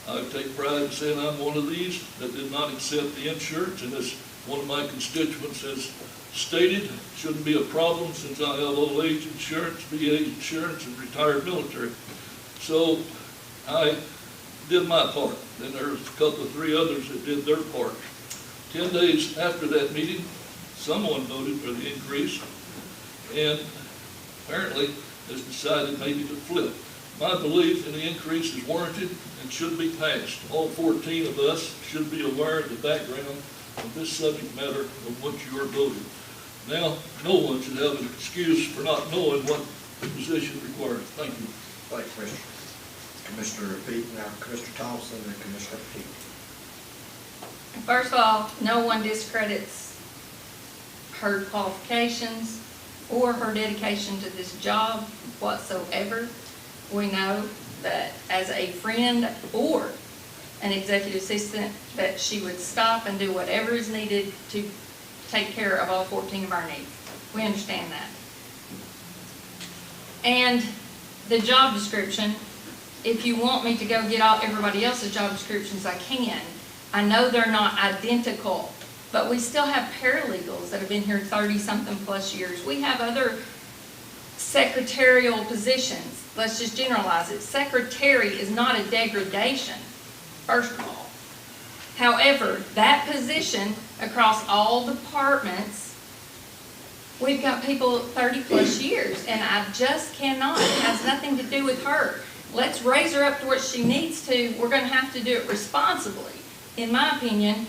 I take pride in saying I'm one of these that did not accept the insurance, and as one of my constituents has stated, shouldn't be a problem since I have old age insurance, VA insurance, and retired military. So I did my part, and there's a couple of 3 others that did their part. 10 days after that meeting, someone voted for the increase, and apparently has decided maybe to flip. My belief in the increase is warranted and should be passed. All 14 of us should be aware of the background of this subject matter of what you are voting. Now, no one should have an excuse for not knowing what the position requires. Thank you. Thank you, Commissioner. Commissioner Peete, now Commissioner Thompson, and Commissioner Peete. First of all, no one discredits her qualifications or her dedication to this job whatsoever. We know that as a friend or an executive assistant, that she would stop and do whatever is needed to take care of all 14 of our needs. We understand that. And the job description, if you want me to go get all everybody else's job descriptions, I can. I know they're not identical, but we still have paralegals that have been here 30-something plus years. We have other secretarial positions, let's just generalize it, secretary is not a degradation, first of all. However, that position across all departments, we've got people 30-plus years, and I just cannot, it has nothing to do with her. Let's raise her up to what she needs to. We're going to have to do it responsibly, in my opinion,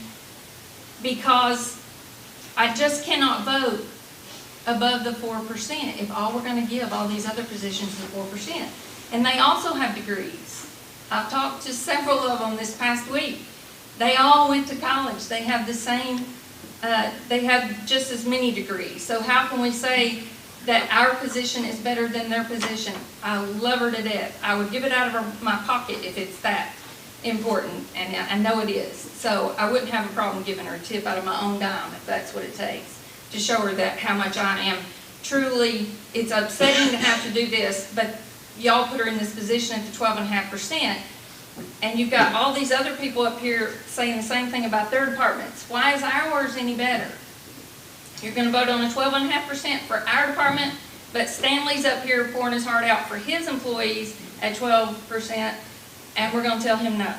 because I just cannot vote above the 4% if all we're going to give all these other positions is 4%. And they also have degrees. I've talked to several of them this past week. They all went to college. They have the same, they have just as many degrees. So how can we say that our position is better than their position? I love her to death. I would give it out of my pocket if it's that important, and I know it is. So I wouldn't have a problem giving her a tip out of my own dime if that's what it takes to show her that how much I am truly, it's upsetting to have to do this, but y'all put her in this position at the 12.5%, and you've got all these other people up here saying the same thing about their departments. Why is ours any better? You're going to vote on a 12.5% for our department, but Stanley's up here pouring his heart out for his employees at 12%, and we're going to tell him no.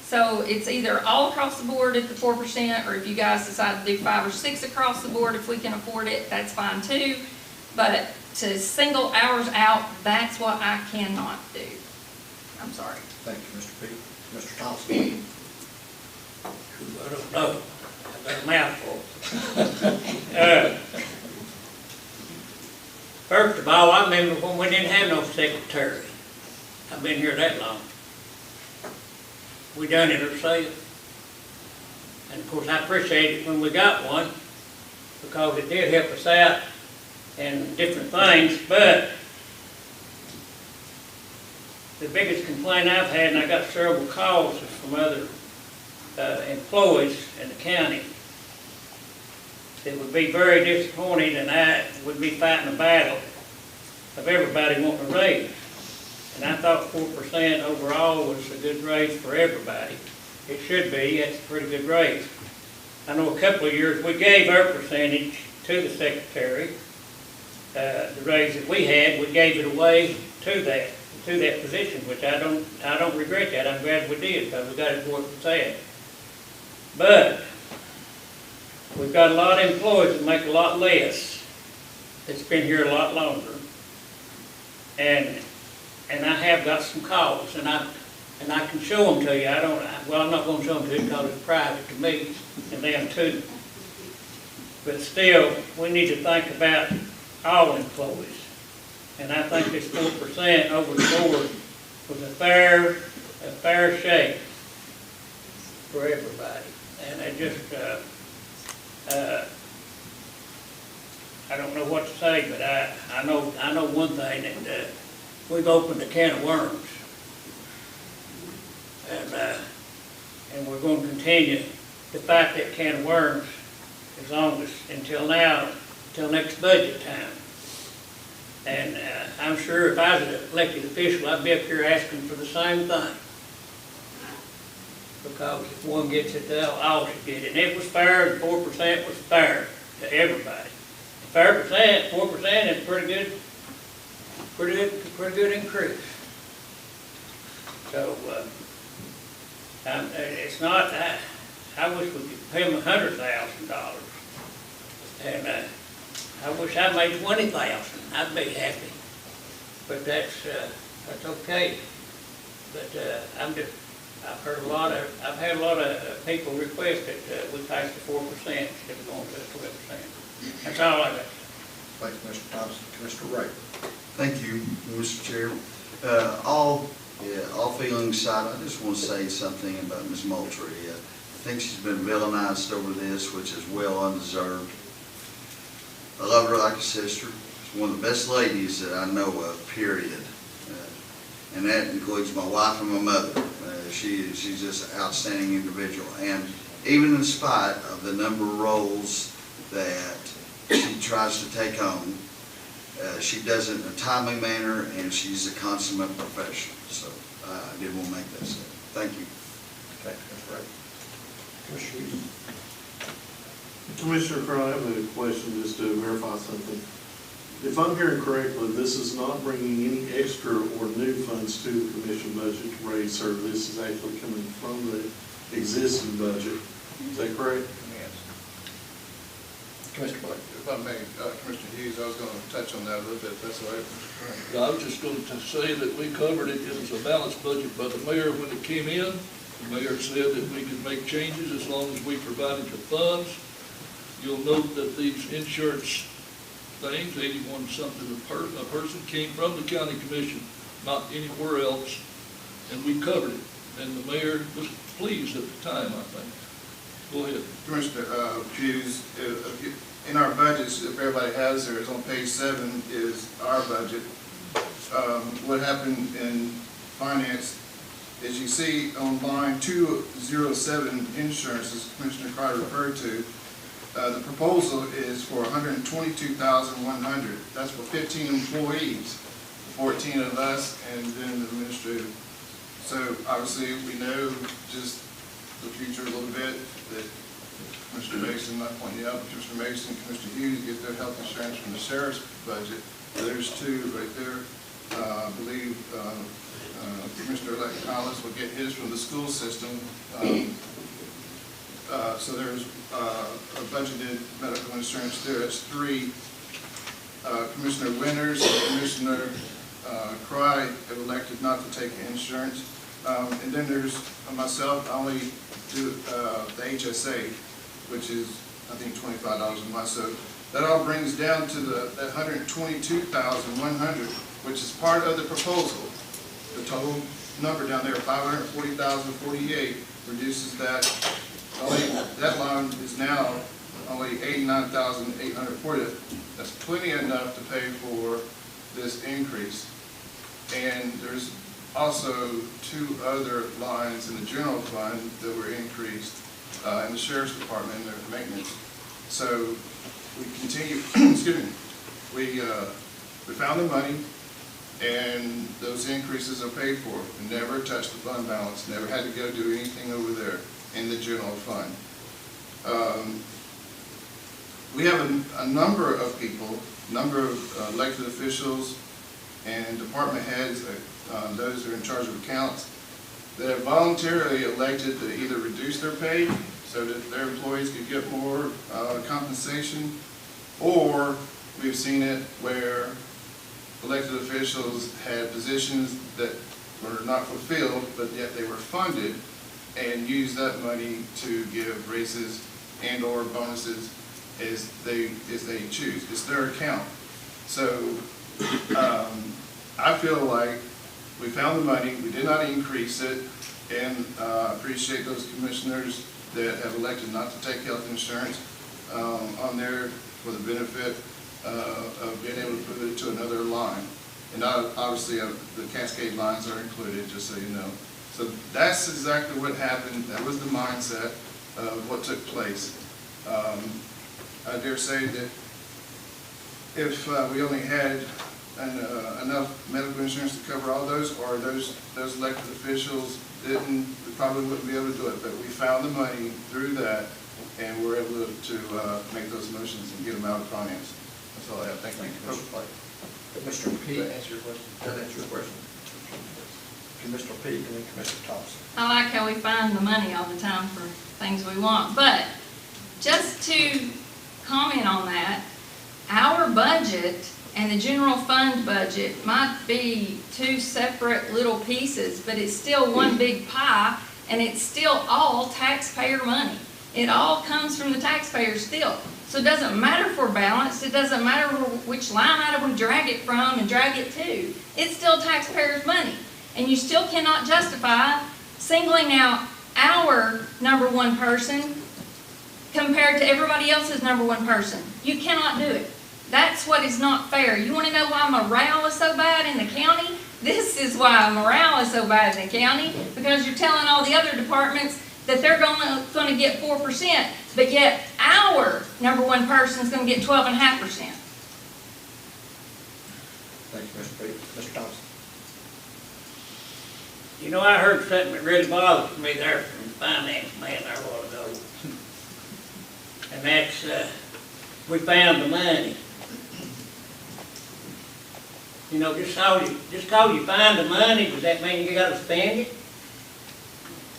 So it's either all across the board at the 4%, or if you guys decide to do 5 or 6 across the board, if we can afford it, that's fine too. But to single ours out, that's what I cannot do. I'm sorry. Thank you, Mr. Peter. Mr. Thompson? I don't know. I got a mouthful. First of all, I remember when we didn't have no secretary. I've been here that long. We done it ourselves. And of course, I appreciate it when we got one, because it did help us out in different things, but the biggest complaint I've had, and I got several calls from other employees in the county, it would be very disappointing, and I would be fighting a battle of everybody wanting a raise. And I thought 4% overall was a good raise for everybody. It should be. That's a pretty good raise. I know a couple of years we gave our percentage to the secretary. The raise that we had, we gave it away to that position, which I don't regret that. I'm glad we did, because we got it for what it said. But we've got a lot of employees that make a lot less, that's been here a lot longer. And I have got some calls, and I can show them to you. I'm not going to show them to you because it's private to me and them too. But still, we need to think about all employees. And I think this 4% over the board was a fair shake for everybody. And I just, I don't know what to say, but I know one thing, that we've opened a can of worms. And we're going to continue to fight that can of worms as long as, until next budget time. And I'm sure if I was an elected official, I'd be up here asking for the same thing. Because if one gets it, all should get it. And it was fair, and 4% was fair to everybody. Fair percent, 4% is pretty good increase. So, it's not, I wish we could pay them $100,000. And I wish I made $20,000, I'd be happy. But that's okay. But I've had a lot of people request that we pass the 4% instead of going to the 12%. That's all I got. Thank you, Mr. Thompson. Commissioner Ray. Thank you, Mr. Chair. All feelings aside, I just want to say something about Ms. Moultrie. I think she's been villainized over this, which is well undeserved. I love her like a sister. She's one of the best ladies that I know of, period. And that includes my wife and my mother. She's just an outstanding individual. And even in spite of the number of roles that she tries to take on, she does it in a timely manner, and she's a consummate professional. So I did want to make that statement. Thank you. Okay, that's right. Commissioner Hughes. Commissioner Crowe, I have a question just to verify something. If I'm hearing correctly, this is not bringing any extra or new funds to the commission budget to raise her. This is actually coming from the existing budget. Is that correct? Yes. Commissioner Blake. If I may, Commissioner Hughes, I was going to touch on that a little bit, if that's all right. I was just going to say that we covered it. It was a balanced budget by the mayor when it came in. The mayor said that we could make changes as long as we provided the funds. You'll note that these insurance things, 81 something a person, came from the county commission, not anywhere else, and we covered it. And the mayor was pleased at the time, I think. Go ahead. Commissioner Hughes, in our budgets, if everybody has theirs, on page 7 is our budget. What happened in finance is you see on line 207 insurance, as Commissioner Carter referred to, the proposal is for $122,100. That's for 15 employees, 14 of us, and then the administrative. So obviously, we know just the future a little bit that Mr. Mason, not pointing out, but Mr. Mason and Commissioner Hughes get their health insurance from the sheriff's budget. There's two right there. I believe Commissioner-elect Collins will get his from the school system. So there's a budgeted medical insurance there. It's 3. Commissioner Winters and Commissioner Cry have elected not to take insurance. And then there's myself. I only do the HSA, which is, I think, $25 a month. So that all brings down to that $122,100, which is part of the proposal. The total number down there, $540,048, reduces that. That line is now only $89,840. That's plenty enough to pay for this increase. And there's also 2 other lines in the general fund that were increased in the sheriff's department in their maintenance. So we continue, excuse me, we found the money, and those increases are paid for. We never touched the fund balance, never had to go do anything over there in the general fund. We have a number of people, number of elected officials and department heads, those who are in charge of accounts, that have voluntarily elected to either reduce their pay so that their employees could get more compensation, or we've seen it where elected officials had positions that were not fulfilled, but yet they were funded, and use that money to give raises and or bonuses as they choose. It's their account. So I feel like we found the money, we did not increase it, and appreciate those commissioners that have elected not to take health insurance on there for the benefit of being able to put it to another line. And obviously the Cascade lines are included, just so you know. So that's exactly what happened. That was the mindset of what took place. I dare say that if we only had enough medical insurance to cover all those, or those elected officials didn't, we probably wouldn't be able to do it. But we found the money through that, and we're able to make those motions and get them out of finance. That's all I have. Thank you. Commissioner Peak. Did that answer your question? Did that answer your question? Commissioner Peak and then Commissioner Thompson. I like how we find the money all the time for things we want, but just to comment on that, our budget and the general fund budget might be 2 separate little pieces, but it's still one big pie, and it's still all taxpayer money. It all comes from the taxpayers still. So it doesn't matter if we're balanced, it doesn't matter which line item we drag it from and drag it to. It's still taxpayers' money. And you still cannot justify singling out our #1 person compared to everybody else's #1 person. You cannot do it. That's what is not fair. You want to know why morale is so bad in the county? This is why morale is so bad in the county, because you're telling all the other departments that they're going to get 4%, but yet our #1 person is going to get 12.5%. Thank you, Mr. Peak. Mr. Thompson. You know, I heard something that really bothers me there from the finance man there a while ago. And that's, we found the money. You know, just cause you find the money, does that mean you gotta spend it?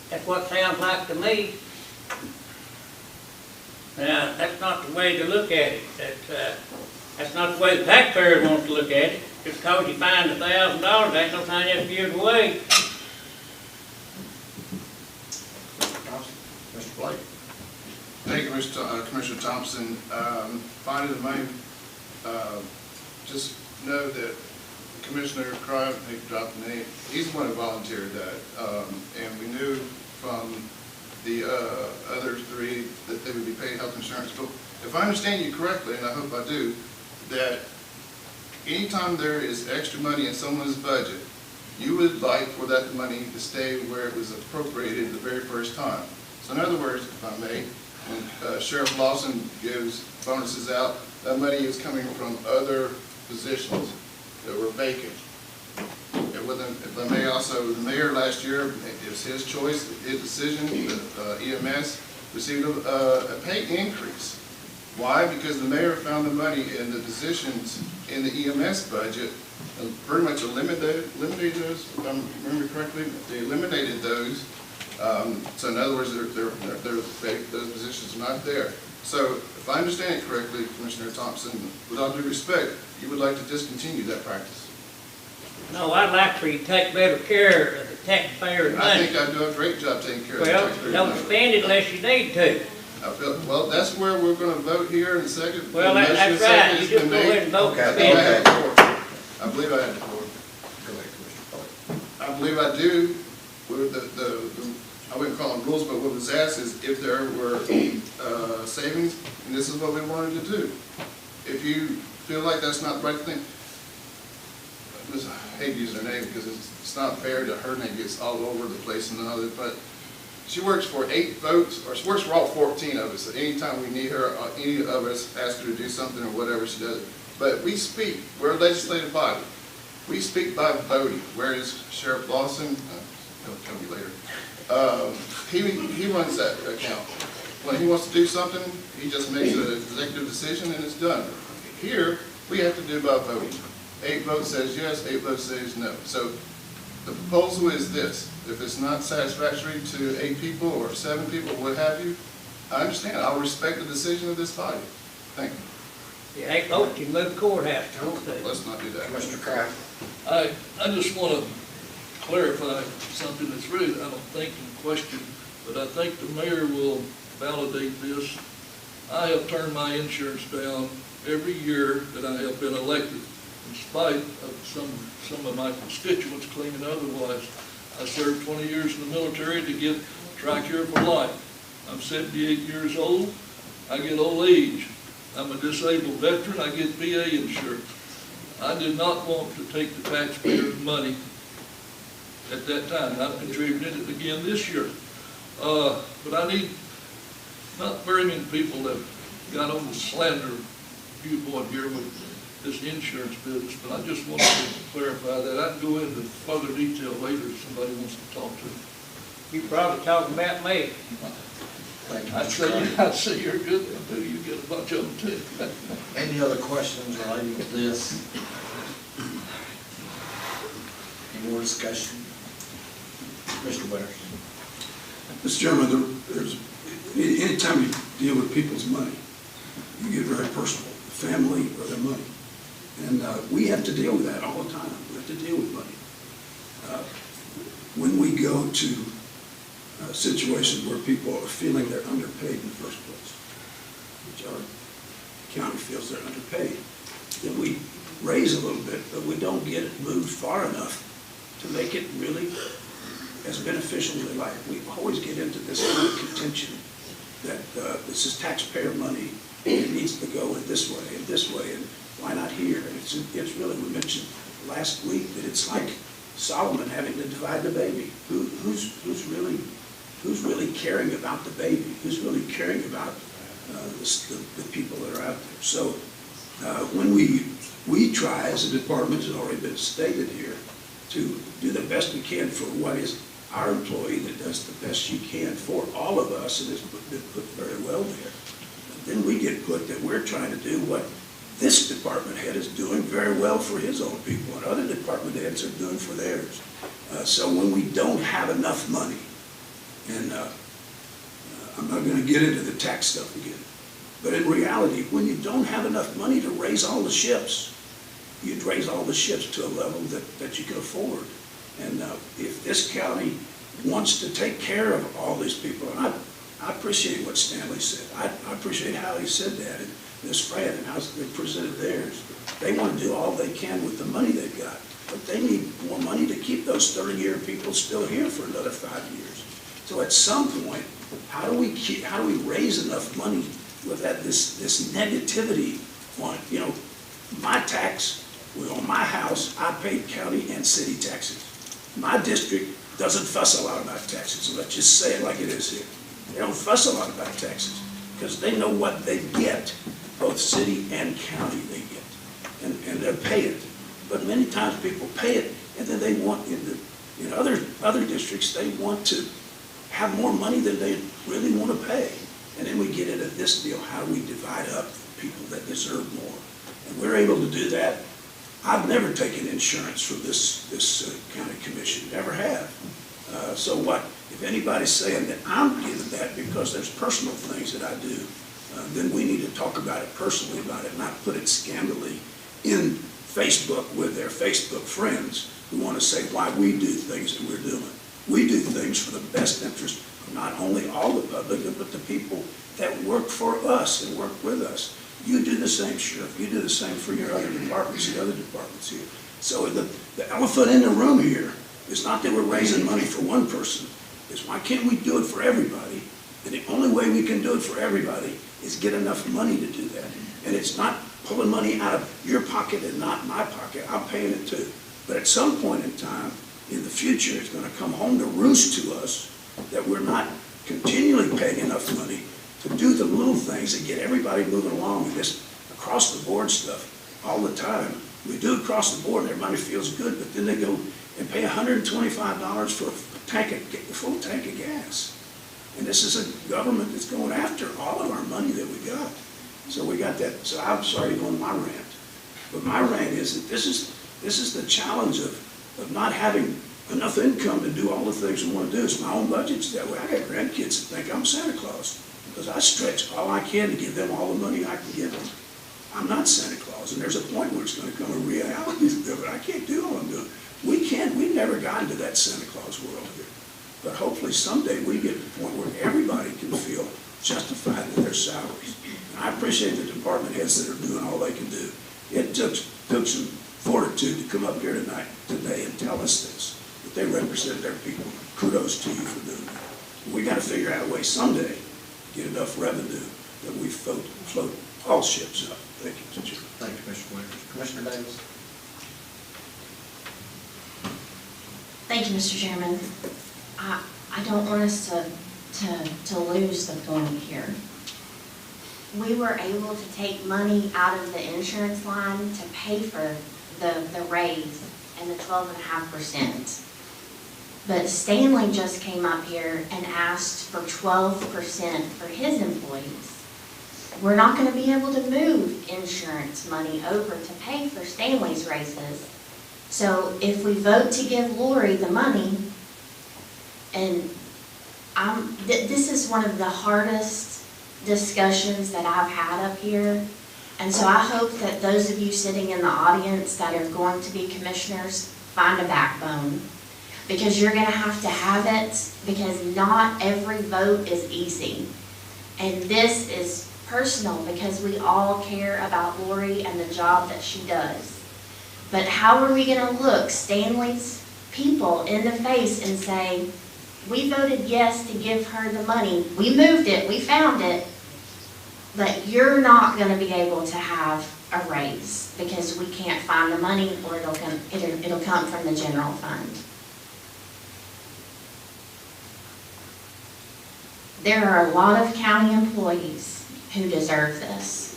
That's what it sounds like to me. Now, that's not the way to look at it. That's not the way the taxpayers want to look at it. Just cause you find $1,000, ain't no time you have to give it away. Mr. Blake? Thank you, Commissioner Thompson. Finding the money, just know that Commissioner Crive, he dropped the name, he's the one who volunteered that. And we knew from the other three that they would be paying health insurance. But if I understand you correctly, and I hope I do, that anytime there is extra money in someone's budget, you would like for that money to stay where it was appropriated the very first time. So in other words, if I may, when Sheriff Lawson gives bonuses out, that money is coming from other positions that were vacant. If I may also, the mayor last year, it was his choice, his decision, the EMS received a pay increase. Why? Because the mayor found the money in the positions in the EMS budget, and pretty much eliminated those, if I remember correctly, they eliminated those. So in other words, those positions are not there. So if I understand it correctly, Commissioner Thompson, with all due respect, you would like to discontinue that practice? No, I'd like for you to take better care of the taxpayers' money. I think I do a great job taking care of the taxpayers' money. Well, don't spend it unless you need to. Well, that's where we're going to vote here in a second. Well, that's right. You just go ahead and vote. I believe I had the floor. I believe I had the floor. Go ahead, Commissioner Blake. I believe I do. I wouldn't call them rules, but what was asked is if there were savings, and this is what we wanted to do. If you feel like that's not the right thing, I hate using her name because it's not fair that her name gets all over the place and all that, but she works for 8 votes, or she works for all 14 of us. So anytime we need her, any of us ask her to do something or whatever, she does it. But we speak, we're a legislative body. We speak by voting, whereas Sheriff Lawson, he'll tell me later, he runs that account. When he wants to do something, he just makes an executive decision and it's done. Here, we have to do by voting. 8 votes says yes, 8 votes says no. So the proposal is this: if it's not satisfactory to 8 people or 7 people, what have you, I understand. I'll respect the decision of this body. Thank you. You 8 votes, you move the courthouse. Let's not do that. Mr. Kraft? I just want to clarify something that's really, I don't think, in question, but I think the mayor will validate this. I have turned my insurance down every year that I have been elected, in spite of some of my constituents claiming otherwise. I served 20 years in the military to get TRICARE for life. I'm 78 years old. I get old age. I'm a disabled veteran. I get VA insurance. I did not want to take the taxpayers' money at that time. I've contributed it again this year. But I need, not very many people have got on the slander viewpoint here with this insurance business, but I just wanted to clarify that. I can go into further detail later if somebody wants to talk to me. You probably talking about me. Thank you, I'd say you're good, but you get a bunch of them too. Any other questions relating to this? Any more discussion? Mr. Winters? Mr. Chairman, anytime you deal with people's money, you get very personal, the family or their money. And we have to deal with that all the time. We have to deal with money. When we go to situations where people are feeling they're underpaid in the first place, which our county feels they're underpaid, then we raise a little bit, but we don't get it moved far enough to make it really as beneficial as they like. We always get into this kind of contention that this is taxpayer money, and it needs to go in this way, and why not here? And it's really, we mentioned last week that it's like Solomon having to divide the baby. Who's really caring about the baby? Who's really caring about the people that are out there? So when we try as a department, has already been stated here, to do the best we can for what is our employee that does the best she can for all of us, and it's been put very well there. Then we get put that we're trying to do what this department head is doing very well for his own people, and other department heads are doing for theirs. So when we don't have enough money, and I'm not going to get into the tax stuff again, but in reality, when you don't have enough money to raise all the ships, you'd raise all the ships to a level that you can afford. And if this county wants to take care of all these people, and I appreciate what Stanley said. I appreciate how he said that, and Ms. Fran, and how they presented theirs. They want to do all they can with the money they've got, but they need more money to keep those 30-year people still here for another 5 years. So at some point, how do we raise enough money without this negativity on it? You know, my tax on my house, I paid county and city taxes. My district doesn't fuss a lot about taxes, so let's just say it like it is here. They don't fuss a lot about taxes because they know what they get, both city and county they get, and they'll pay it. But many times people pay it, and then they want, in other districts, they want to have more money than they really want to pay. And then we get into this deal, how do we divide up people that deserve more? And we're able to do that. I've never taken insurance from this county commission, never have. So what, if anybody's saying that I'm getting that because there's personal things that I do, then we need to talk about it personally about it, not put it scandally in Facebook with their Facebook friends who want to say why we do things that we're doing. We do things for the best interest of not only all the public, but the people that work for us and work with us. You do the same, Sheriff. You do the same for your other departments, the other departments here. So the elephant in the room here is not that we're raising money for one person. It's why can't we do it for everybody? And the only way we can do it for everybody is get enough money to do that. And it's not pulling money out of your pocket and not my pocket. I'm paying it too. But at some point in time, in the future, it's going to come home to roost to us that we're not continually paying enough money to do the little things that get everybody moving along with this across the board stuff all the time. We do it across the board and everybody feels good, but then they go and pay $125 for a full tank of gas. And this is a government that's going after all of our money that we got. So we got that. So I'm sorry to go on my rant. But my rant is that this is the challenge of not having enough income to do all the things we want to do. It's my own budget's that way. I got grandkids that think I'm Santa Claus because I stretch all I can to give them all the money I can give them. I'm not Santa Claus, and there's a point where it's going to come a reality of it. I can't do all I'm doing. We've never gotten to that Santa Claus world here. But hopefully someday we get to the point where everybody can feel justified in their salaries. And I appreciate the department heads that are doing all they can do. It took some fortitude to come up here today and tell us this, that they represent their people. Kudos to you for doing that. We got to figure out a way someday to get enough revenue that we float all ships up. Thank you, Mr. Chairman. Thank you, Commissioner Winters. Commissioner Davis? Thank you, Mr. Chairman. I don't want us to lose the point here. We were able to take money out of the insurance line to pay for the raise and the 12.5%. But Stanley just came up here and asked for 12% for his employees. We're not going to be able to move insurance money over to pay for Stanley's raises. So if we vote to give Lori the money, and this is one of the hardest discussions that I've had up here. And so I hope that those of you sitting in the audience that are going to be commissioners find a backbone. Because you're going to have it, because not every vote is easy. And this is personal because we all care about Lori and the job that she does. But how are we going to look Stanley's people in the face and say, we voted yes to give her the money, we moved it, we found it, but you're not going to be able to have a raise because we can't find the money, or it'll come from the general fund. There are a lot of county employees who deserve this.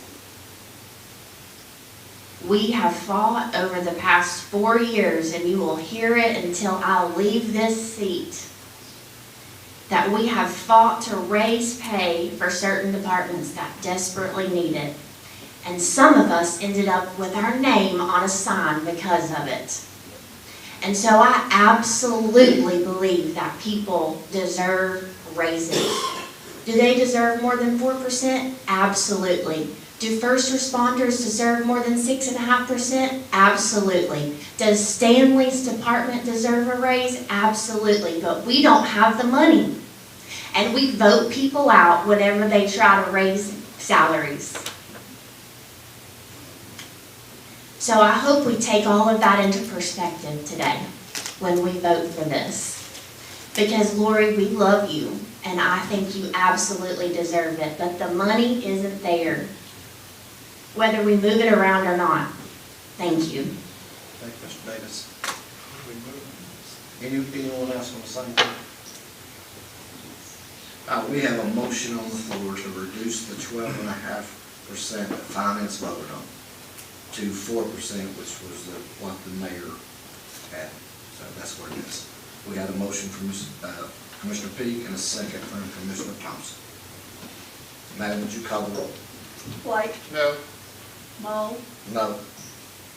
We have fought over the past 4 years, and you will hear it until I leave this seat, that we have fought to raise pay for certain departments that desperately need it. And some of us ended up with our name on a sign because of it. And so I absolutely believe that people deserve raises. Do they deserve more than 4%? Absolutely. Do first responders deserve more than 6.5%? Absolutely. Does Stanley's department deserve a raise? Absolutely. But we don't have the money. And we vote people out whenever they try to raise salaries. So I hope we take all of that into perspective today when we vote for this. Because Lori, we love you, and I think you absolutely deserve it, but the money isn't there, whether we move it around or not. Thank you. Thank you, Mr. Davis. Anyone else want to say anything? We have a motion on the floor to reduce the 12.5% that finance voted on to 4%, which was what the mayor had. So that's what it is. We had a motion from Commissioner Peak and a second from Commissioner Thompson. Madam, would you call the roll? Blake? No. Mull? No.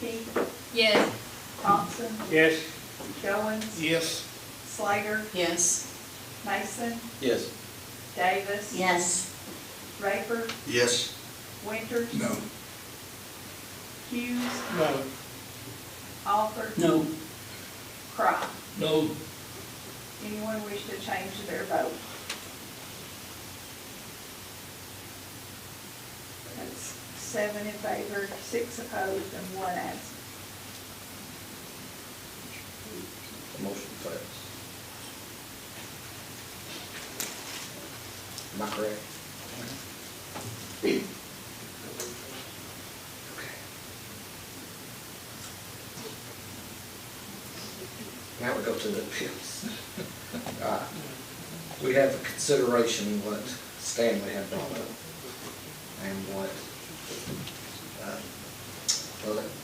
Peak? Yes. Thompson? Yes. Goins? Yes. Slater? Yes. Mason? Yes. Davis? Yes. Raper? Yes. Winters? No. Hughes? No. Alford? No. Cry? No, Anyone wish to change their vote? That's 7 in favor, 6 opposed, and 1 absent. The motion fails. Am I correct? Okay. Now we go to the appeals. We have a consideration what Stanley had brought up and what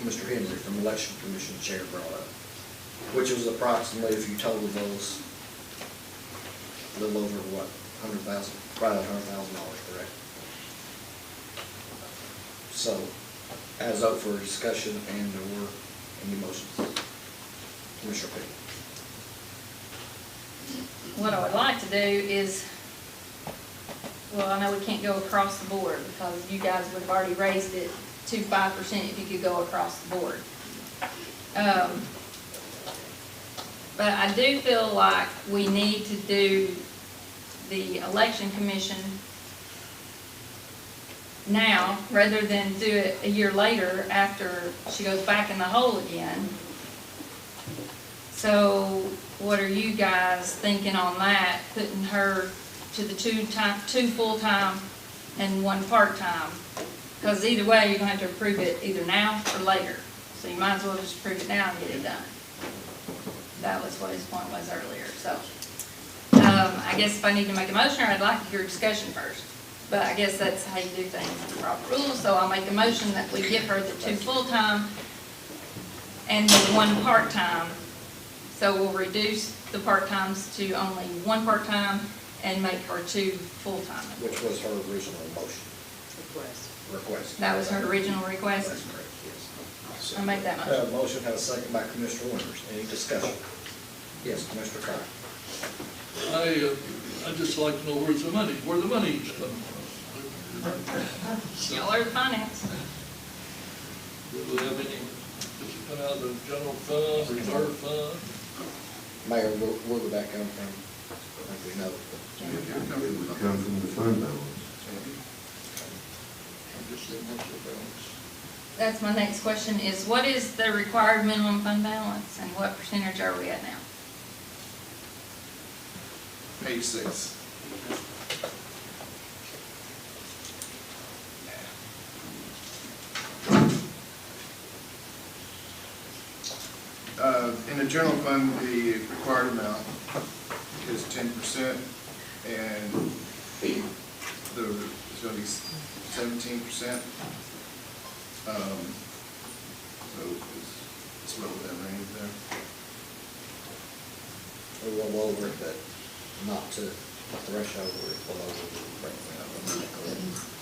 Mr. Henry from Election Commission Chair brought up, which was approximately, if you total those, a little over what, 100,000, right at $100,000, correct? So, as up for discussion and there were any motions. Commissioner Payne. What I would like to do is, well, I know we can't go across the board because you guys would have already raised it to 5% if you could go across the board. But I do feel like we need to do the election commission now rather than do it a year later after she goes back in the hole again. So what are you guys thinking on that, putting her to the two full-time and 1 part-time? Because either way, you're going to have to approve it either now or later. So you might as well just approve it now and get it done. That was what his point was earlier. So I guess if I need to make a motion, I'd like to hear a discussion first. But I guess that's how you do things in the proper rules. So I'll make a motion that we give her the 2 full-time and the 1 part-time. So we'll reduce the part-times to only 1 part-time and make her 2 full-time. Which was her original motion. Request. That was her original request? That's correct, yes. I make that motion. Motion had a second by Commissioner Winters. Any discussion? Yes, Commissioner Carr. I'd just like to know where the money is coming from. Y'all are the finance. Do we have any, does it come out of the general fund, reserve fund? Mayor, where would that come from? I think we know. It would come from the fund balance. That's my next question is, what is the required minimum fund balance and what percentage are we at now? Page 6. In the general fund, the required amount is 10%, and it's going to be 17%. So it's what that range there. We went over it, but not to threshold where it's below the breakdown.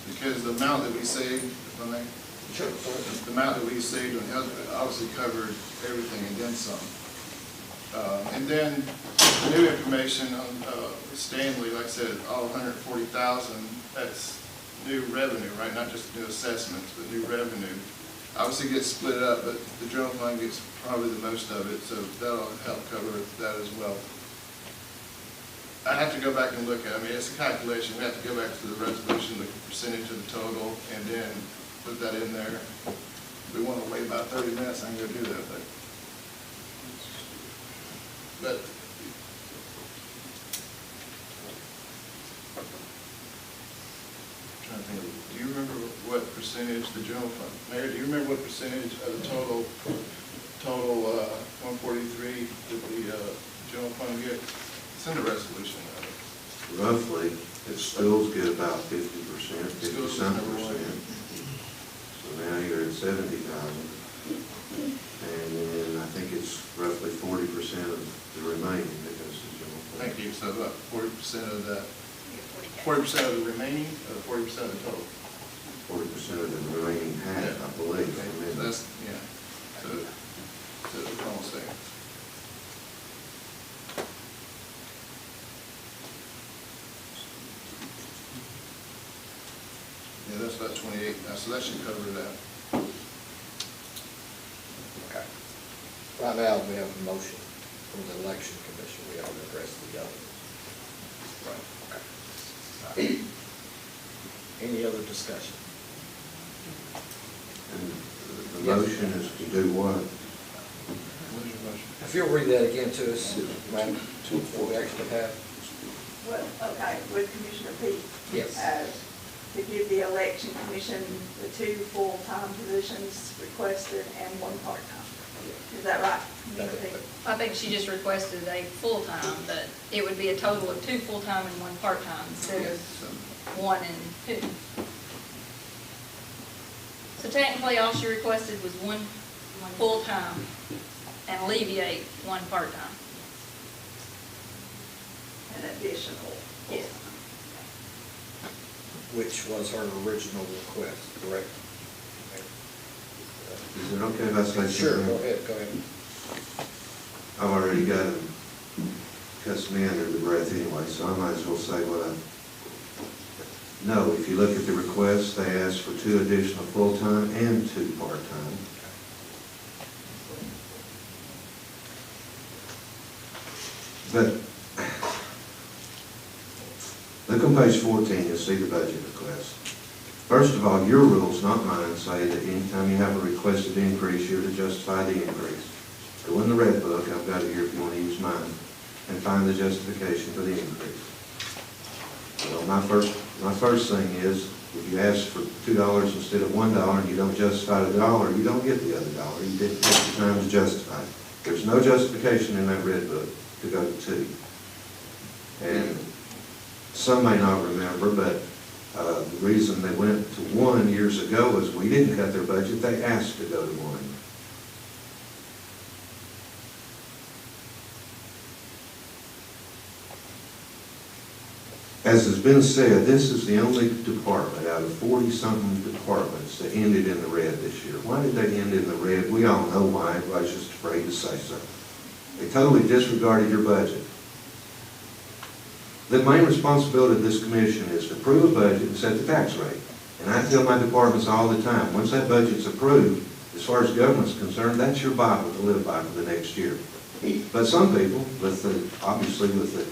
Because the amount that we saved, if I may, Sure. The amount that we saved on health obviously covered everything and then some. And then new information on Stanley, like I said, all 140,000, that's new revenue, right? Not just new assessments, but new revenue. Obviously gets split up, but the general fund gets probably the most of it, so that'll help cover that as well. I have to go back and look at it. I mean, it's a calculation. We have to go back to the resolution, the percentage of the total, and then put that in there. If we want to wait about 30 minutes, I can go do that, but trying to think, do you remember what percentage the general fund, Mayor, do you remember what percentage of the total 143 that the general fund get? It's in the resolution. Roughly, schools get about 50%, 50-something%. So now you're at 70,000. And then I think it's roughly 40% of the remaining that goes to general fund. Thank you. So about 40% of that, 40% of the remaining, or 40% of the total? 40% of the remaining half, I believe. Okay. So that's, yeah. So it's almost there. Yeah, that's about 28 now, so that should cover that. Okay. Right now, we have a motion from the election commission. We haven't addressed the others. Right, okay. Any other discussion? And the motion is to do what? What is your motion? If you'll read that again to us, Madam, what we actually have. Well, okay, with Commissioner Pete. Yes. To give the election commission the 2 full-time positions requested and 1 part-time. Is that right? Commissioner Pete? I think she just requested a full-time, but it would be a total of 2 full-time and 1 part-time instead of 1 and 2. So technically, all she requested was 1 full-time and alleviate 1 part-time. An additional. Yes. Which was her original request, correct? Is it okay if I say something? Sure, go ahead. I've already got them cussed me under the breath anyway, so I might as well say what I know. If you look at the request, they asked for 2 additional full-time and 2 part-time. But look on page 14, you'll see the budget request. First of all, your rules, not mine, say that anytime you have a requested increase, you're to justify the increase. Go in the red book, I've got it here if you want to use mine, and find the justification for the increase. Well, my first thing is, if you ask for $2 instead of $1 and you don't justify the dollar, you don't get the other dollar. You didn't take the time to justify it. There's no justification in that red book to go to 2. And some may not remember, but the reason they went to 1 years ago was we didn't cut their budget, they asked to go to 1. As has been said, this is the only department out of 40-something departments that ended in the red this year. Why did they end in the red? We all know why. Everybody's just afraid to say so. They totally disregarded your budget. The main responsibility of this commission is to approve a budget and set the tax rate. And I tell my departments all the time, once that budget's approved, as far as government's concerned, that's your Bible to live by for the next year. But some people, obviously with the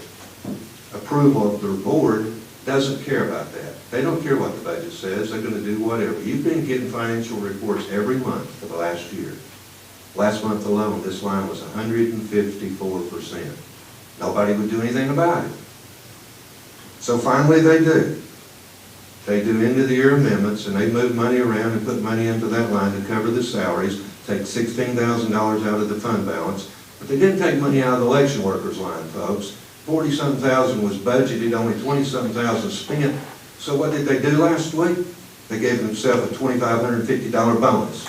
approval of their board, doesn't care about that. They don't care what the budget says. They're going to do whatever. You've been getting financial reports every month for the last year. Last month alone, this line was 154%. Nobody would do anything about it. So finally they do. They do end of the year amendments and they move money around and put money into that line to cover the salaries, take $16,000 out of the fund balance, but they didn't take money out of the election workers line, folks. 40-something thousand was budgeted, only 20-something thousand spent. So what did they do last week? They gave themselves a $2,550 bonus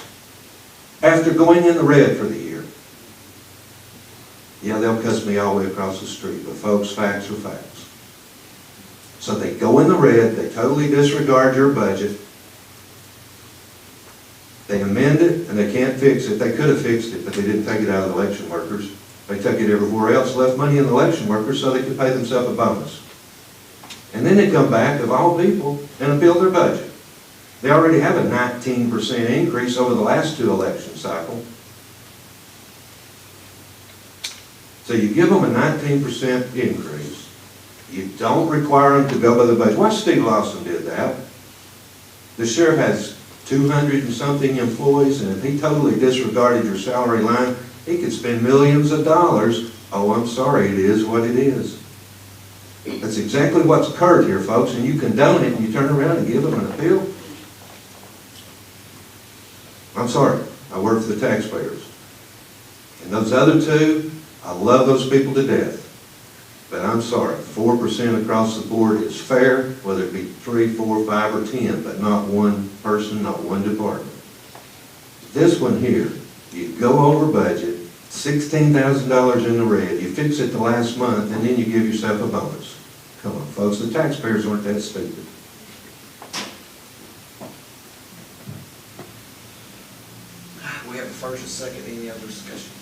after going in the red for the year. Yeah, they'll cuss me all the way across the street, but folks, facts are facts. So they go in the red, they totally disregard your budget, They amend it and they can't fix it. They could have fixed it, but they didn't take it out of the election workers. They took it everywhere else, left money in the election workers so they could pay themselves a bonus. And then they come back, of all people, and appeal their budget. They already have a 19% increase over the last 2 election cycles. So you give them a 19% increase. You don't require them to go by the budget. Watch Steve Lawson did that. The sheriff has 200 and something employees, and if he totally disregarded your salary line, he could spend millions of dollars. Oh, I'm sorry, it is what it is. That's exactly what's occurred here, folks, and you condone it and you turn around and give them an appeal? I'm sorry, I work for the taxpayers. And those other 2, I love those people to death. But I'm sorry, 4% across the board is fair, whether it be 3, 4, 5, or 10, but not one person, not one department. This one here, you go over budget, $16,000 in the red, you fix it the last month, and then you give yourself a bonus. Come on, folks, the taxpayers aren't that stupid. We have a first and second, any other discussion?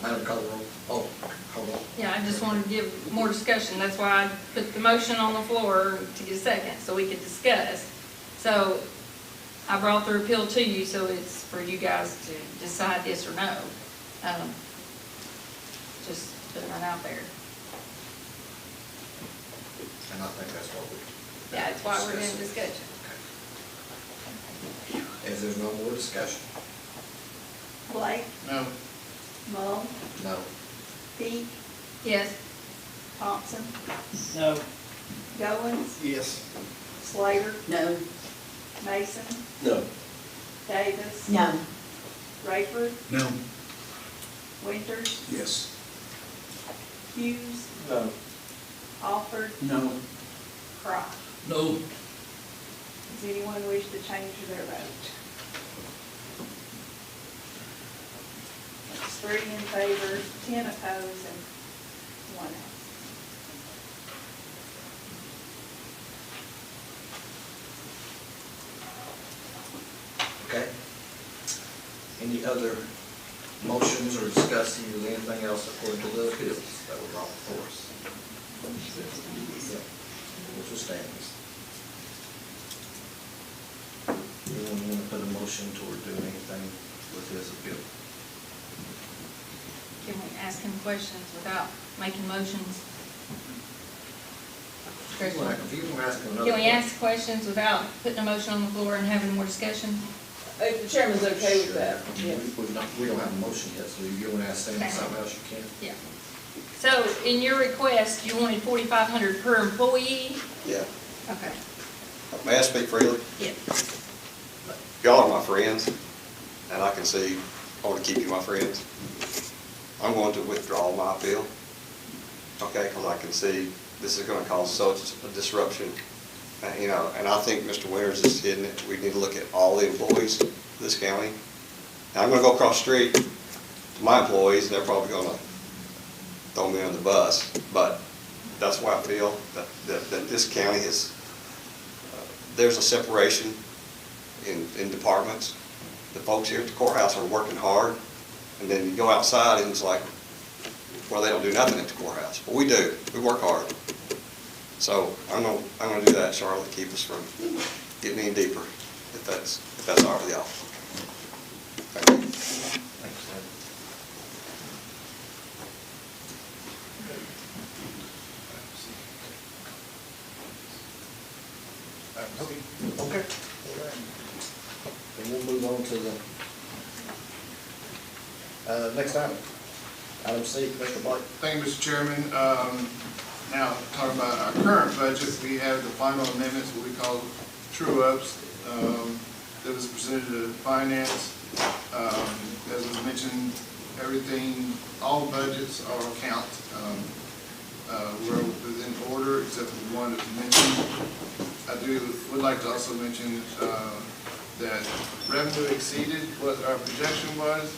Madam call the roll. Oh, hold on. Yeah, I just wanted to give more discussion. That's why I put the motion on the floor to get a second, so we could discuss. So I brought the repeal to you, so it's for you guys to decide yes or no. Just putting that out there. And I think that's what we. Yeah, that's why we're in discussion. If there's no more discussion. Blake? No. Mull? No. Peak? Yes. Thompson? No. Goins? Yes. Slater? No. Mason? No. Davis? No. Rayford? No. Winters? Yes. Hughes? No. Alford? No. Cross? No. Does anyone wish to change their vote? That's 3 in favor, 10 opposed, and 1 absent. Okay. Any other motions or discussing or anything else according to the appeals that were brought before us? Which was standings. Anyone want to put a motion toward doing anything with his appeal? Can we ask him questions without making motions? If you want to ask him another Can we question. ask questions without putting a motion on the floor and having more discussion? If the chairman's okay with that, yes. We don't have a motion yet, so if you want to ask Stan something else, you can. Yeah. So in your request, you wanted 4,500 per employee? Yeah. Okay. May I speak freely? Yeah. Y'all are my friends, and I can see, I want to keep you my friends. I'm going to withdraw my appeal, okay, because I can see this is going to cause such a disruption. You know, and I think Mr. Winters is hitting it. We need to look at all the employees of this county. And I'm going to go across the street to my employees, and they're probably going to throw me on the bus. But that's why I feel that this county is, there's a separation in departments. The folks here at the courthouse are working hard, and then you go outside and it's like, well, they don't do nothing at the courthouse. But we do. We work hard. So I'm gonna do that, Charlotte, keep us from getting any deeper, if that's all right with y'all. Thank you. Okay. Then we'll move on to the next item. Item C, Commissioner Blake. Thank you, Mr. Chairman. Now, talking about our current budget, we have the final amendments, what we call true-ups, that was presented to finance. As was mentioned, everything, all budgets are count. We're within order, except for the one that's mentioned. I would like to also mention that revenue exceeded what our projection was,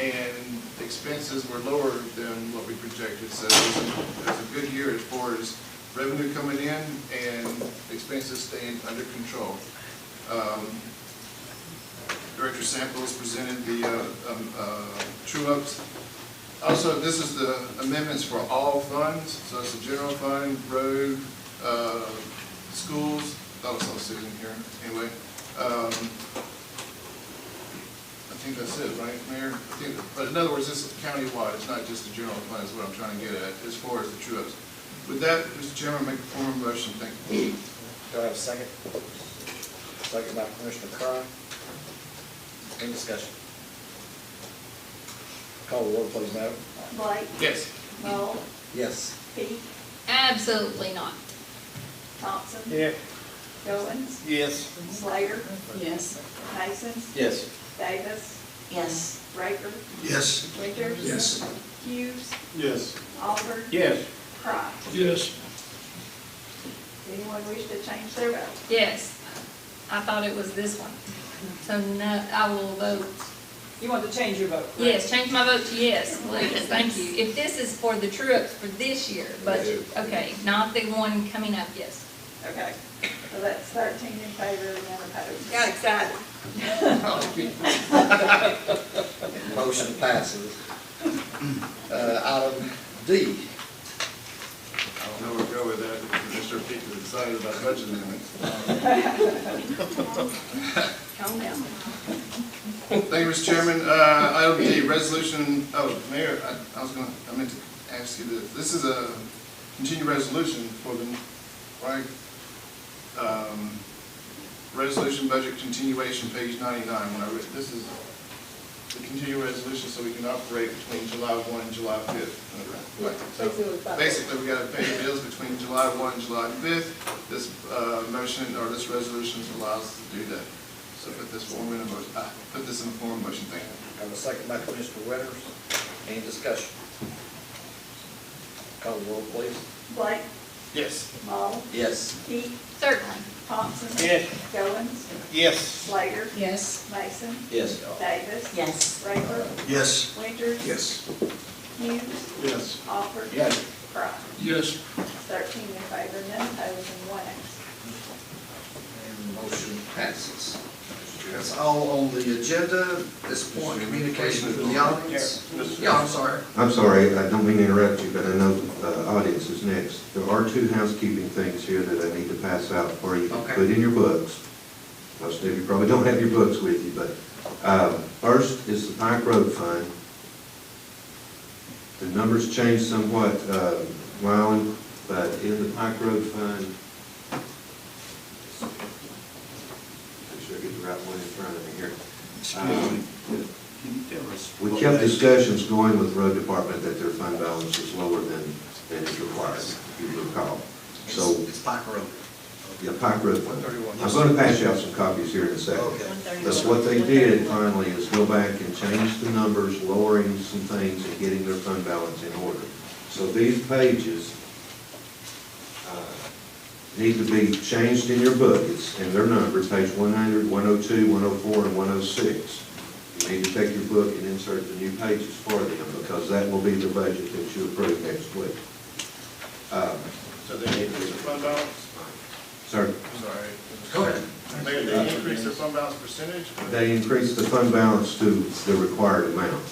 and expenses were lower than what we projected. So it was a good year as far as revenue coming in and expenses staying under control. Director Samples presented the true-ups. Also, this is the amendments for all funds, so it's the general fund, road, schools, that was all sitting here, anyway. I think that's it, right, Mayor? But in other words, this is countywide, it's not just the general fund, is what I'm trying to get at, as far as the true-ups. With that, Mr. Chairman, make a formal motion, thank you. Do I have a second? Second by Commissioner Crye. Any discussion? Call the roll, please, madam. Blake? Yes. Mull? Yes. Peak? Absolutely not. Thompson? Yeah. Goins? Yes. Slater? Yes. Mason? Yes. Davis? Yes. Raker? Yes. Winters? Yes. Hughes? Yes. Oliver? Yes. Cry. Yes. Does anyone wish to change their vote? Yes, I thought it was this one. So no, I will vote. You want to change your vote? Yes, change my vote to yes, please, thank you. If this is for the true-ups for this year budget, okay, not the one coming up, yes. Okay, so that's 13 in favor and none opposed. Got excited. Motion passes. Item D. I don't know where to go with that, Mr. Peak is excited about budget amendments. Calm down. Thank you, Mr. Chairman. Item D, resolution, Mayor, I meant to ask you this. This is a continued resolution for the, right? Resolution budget continuation, page 99. When I read, this is the continued resolution so we can operate between July 1 and July 5th. Right. So basically, we got to pay the bills between July 1 and July 5th. This motion, or this resolution allows us to do that. So put this in a form of motion, thank you. I have a second by Commissioner Winters. Any discussion? Call the roll, please. Blake? Yes. Mull? Yes. Peak? Certainly. Thompson? Yes. Goins? Yes. Slater? Yes. Mason? Yes. Davis? Yes. Raker? Yes. Winters? Yes. Hughes? Yes. Oliver? Yes. Cry. Yes. 13 in favor, none opposed, and one absent. And the motion passes. That's all on the agenda. At this point, communication with the audience. Yeah, I'm sorry. I'm sorry, I don't mean to interrupt you, but I know the audience is next. There are two housekeeping things here that I need to pass out for you to Okay. put in your books. Most of you probably don't have your books with you, but first is the Pike Road Fund. The numbers changed somewhat, Wyland, but in the Pike Road Fund, make sure I get the right one in front of me here. Can you tell us? We kept discussions going with the road department that their fund balance is lower than is required, if you recall. So, It's Pike Road. yeah, Pike Road Fund. I'm going to pass you out some copies here in a second. Okay. But what they did finally is go back and change the numbers, lowering some things and getting their fund balance in order. So these pages need to be changed in your book. It's in their numbers, page 100, 102, 104, and 106. You need to take your book and insert the new pages for them, because that will be the budget that you approve next week. So they increase their fund balance? Sir? Sorry. Go ahead. They increase their fund balance percentage? They increased the fund balance to the required amount.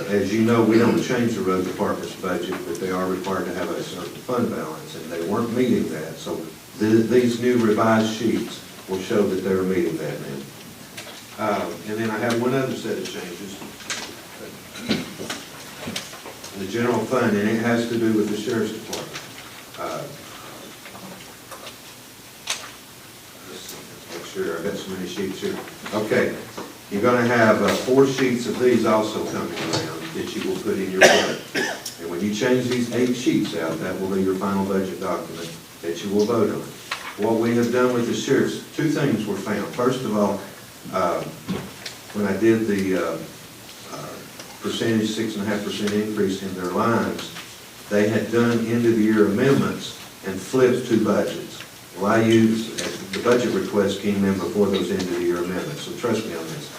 As you know, we don't change the road department's budget, but they are required to have a certain fund balance, and they weren't meeting that. So these new revised sheets will show that they're meeting that now. And then I have one other set of changes. The general fund, and it has to do with the sheriff's department. Make sure, I've got so many sheets here. Okay, you're gonna have 4 sheets of these also coming around that you will put in your budget. And when you change these 8 sheets out, that will be your final budget document that you will vote on. What we have done with the sheriffs, 2 things were found. First of all, when I did the percentage, 6.5% increase in their lines, they had done end-of-the-year amendments and flipped 2 budgets. Well, I used, the budget request came in before those end-of-the-year amendments, so trust me on this.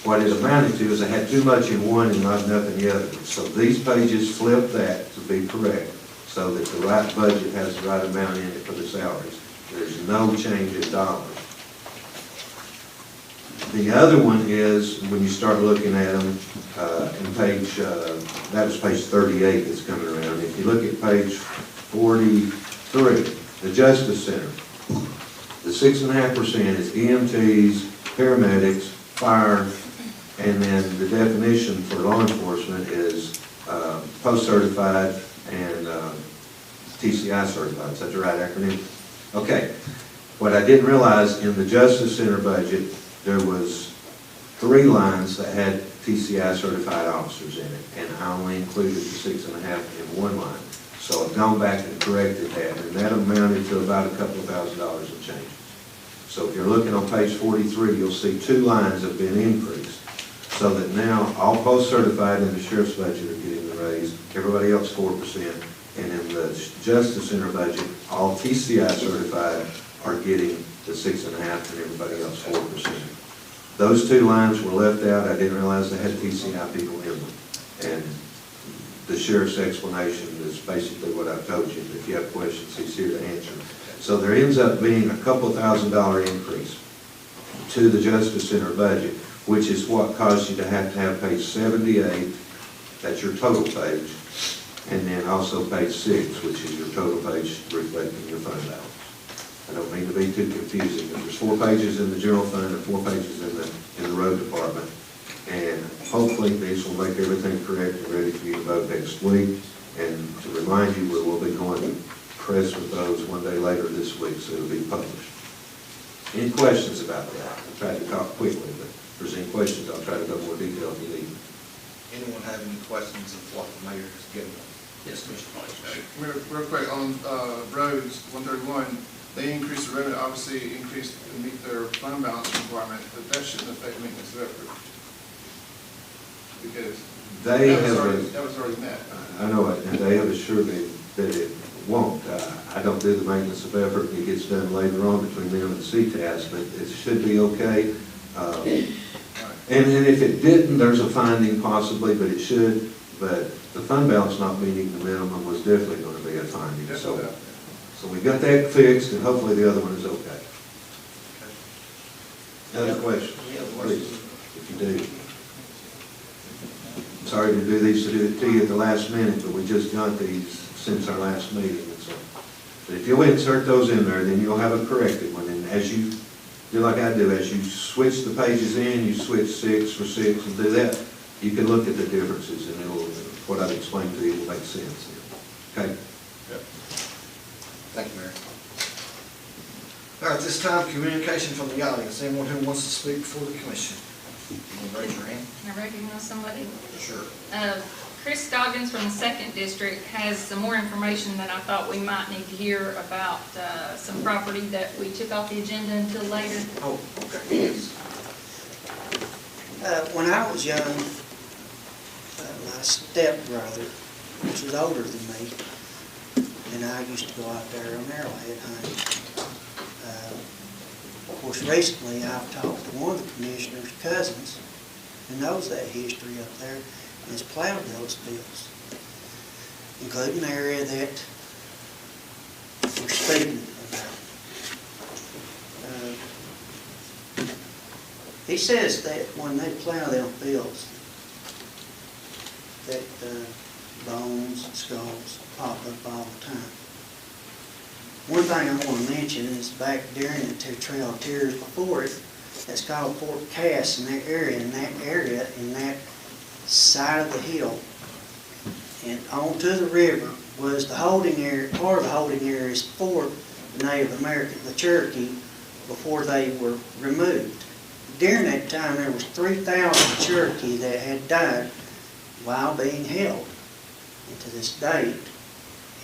What it amounted to is I had too much in one and not enough in the other. So these pages flip that to be correct, so that the right budget has the right amount in it for the salaries. There's no change in dollars. The other one is, when you start looking at them, in page, that was page 38 that's coming around. If you look at page 43, the Justice Center, the 6.5% is EMTs, paramedics, fire, and then the definition for law enforcement is post-certified and TCI certified. Is that the right acronym? Okay. What I didn't realize, in the Justice Center budget, there was 3 lines that had TCI certified officers in it, and I only included the 6.5 in one line. So I've gone back and corrected that, and that amounted to about a couple of $1,000s of changes. So if you're looking on page 43, you'll see 2 lines have been increased, so that now all post-certified in the sheriff's budget are getting the raise, everybody else 4%, and in the Justice Center budget, all TCI certified are getting the 6.5, and everybody else 4%. Those 2 lines were left out. I didn't realize they had TCI people in them. And the sheriff's explanation is basically what I've told you. If you have questions, he's here to answer. So there ends up being a couple $1,000 increase to the Justice Center budget, which is what caused you to have page 78, that's your total page, and then also page 6, which is your total page reflecting your fund balance. I don't mean to be too confusing, but there's 4 pages in the general fund and 4 pages in the road department. And hopefully these will make everything correct and ready for you to vote next week. And to remind you, we will be going to press with those one day later this week, so it'll be published. Any questions about that? I tried to talk quickly, but if there's any questions, I'll try to go more detail if you need. Anyone have any questions of what the mayor has given them? Yes, Mr. Vice. Real quick, on roads, 131, they increased the revenue, obviously increased to meet their fund balance requirement, but that shouldn't affect maintenance of effort. Because that was already met. I know it, and they have assured me that it won't. I don't do the maintenance of effort, it gets done later on between them and CTAS, but it should be okay. And if it didn't, there's a finding possibly, but it should. But the fund balance not meeting the minimum was definitely going to be a finding. So we got that fixed, and hopefully the other one is okay. Other questions? Please, if you do. I'm sorry to do these to you at the last minute, but we just got these since our last meeting. And so, but if you'll insert those in there, then you'll have a corrected one. And as you do like I do, as you switch the pages in, you switch 6 for 6 and do that, you can look at the differences, and it'll, what I've explained to you will make sense. Okay? Yep. Thank you, Mayor. All right, this time, communication from the audience. Anyone who wants to speak before the commission? Raise your hand. Can I recognize somebody? Sure. Chris Scoggins from the 2nd District has some more information that I thought we might need to hear about some property that we took off the agenda until later. Oh, okay. Yes. When I was young, my stepbrother, which was older than me, and I used to go out there on arrowhead hunting. Of course, recently I've talked to one of the commissioner's cousins who knows that history up there, and has plowed those fields, including the area that we're speaking about. He says that when they plow them fields, that bones and skulls pop up all the time. One thing I want to mention is back during the Trail of Tears before it, that's called Fort Cass in that area, in that side of the hill, and onto the river was the holding area, part of the holding areas for the Native American, the Cherokee, before they were removed. During that time, there was 3,000 Cherokee that had died while being held. And to this date,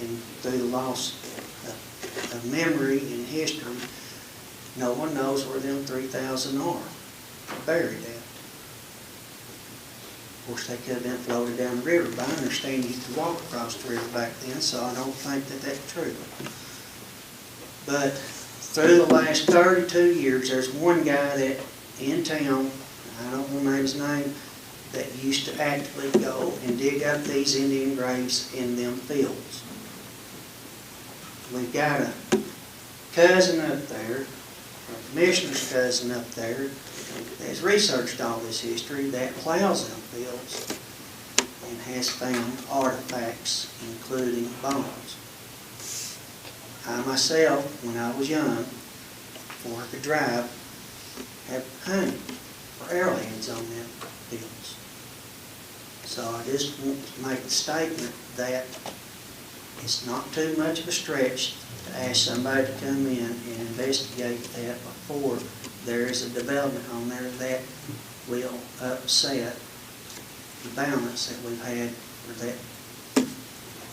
and through the loss of memory and history, no one knows where them 3,000 are buried at. Of course, they could have been floated down the river, but I understand you could walk across the river back then, so I don't think that that's true. But through the last 32 years, there's one guy that in town, I don't remember his name, that used to actively go and dig up these Indian graves in them fields. We've got a cousin up there, a commissioner's cousin up there, has researched all this history that plows them fields and has found artifacts, including bones. I myself, when I was young, before I could drive, have hunted for arrowheads on them fields. So I just want to make a statement that it's not too much of a stretch to ask somebody to come in and investigate that before there is a development on there that will upset the balance that we've had for that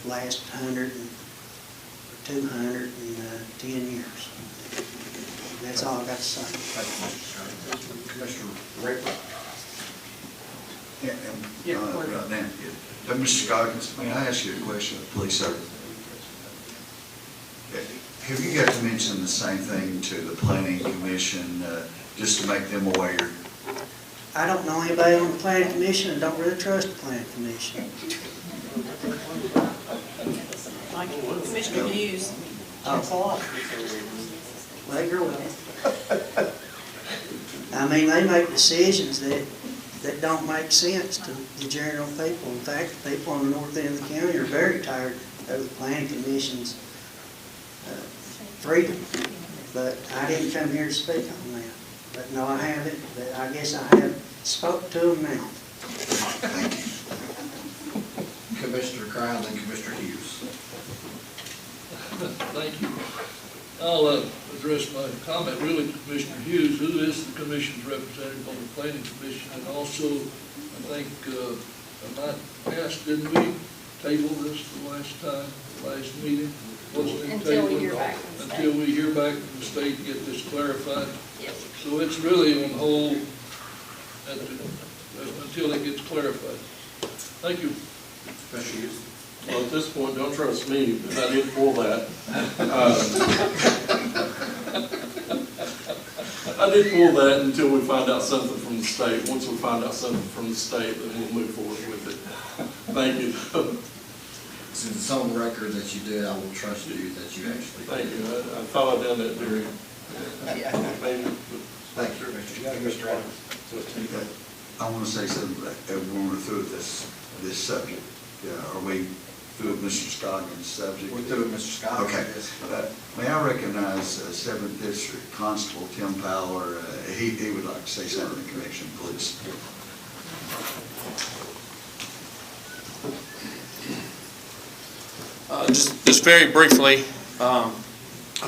last 100 or 210 years. That's all I got to say. Commissioner Rick. Right now. Mr. Scoggins, may I ask you a question, please, sir? Have you got to mention the same thing to the planning commission, just to make them aware? I don't know anybody on the planning commission and don't really trust the planning commission. Like Commissioner Hughes. Well, you're welcome. I mean, they make decisions that don't make sense to the general people. In fact, the people on the north end of the county are very tired of the planning commission's freedom. But I didn't come here to speak on that. But no, I haven't. But I guess I have spoke to them now. Thank you. Commissioner Crown, then Commissioner Hughes. Thank you. I'll address my comment really to Commissioner Hughes, who is the commission's representative on the planning commission, and also, I think, I might ask, didn't we table this the last meeting? Wasn't it Until we tabled? hear back from the state. Until we hear back from the state and get this clarified? Yes. So it's really on hold until it gets clarified. Thank you. Commissioner Hughes. Well, at this point, don't trust me, because I didn't pull that. I didn't pull that until we find out something from the state. Once we find out something from the state, then we'll move forward with it. Thank you. Since it's on record that you did, I will trust you that you actually. Thank you. I thought I'd done that during. Maybe. Thank you, Mr. Adams. I want to say something, when we're through with this subject. Are we through with Mr. Scoggins' subject? We're through with Mr. Scoggins. Okay. May I recognize 7th District Constable Tim Powler? He would like to say something in connection, please. Just very briefly, a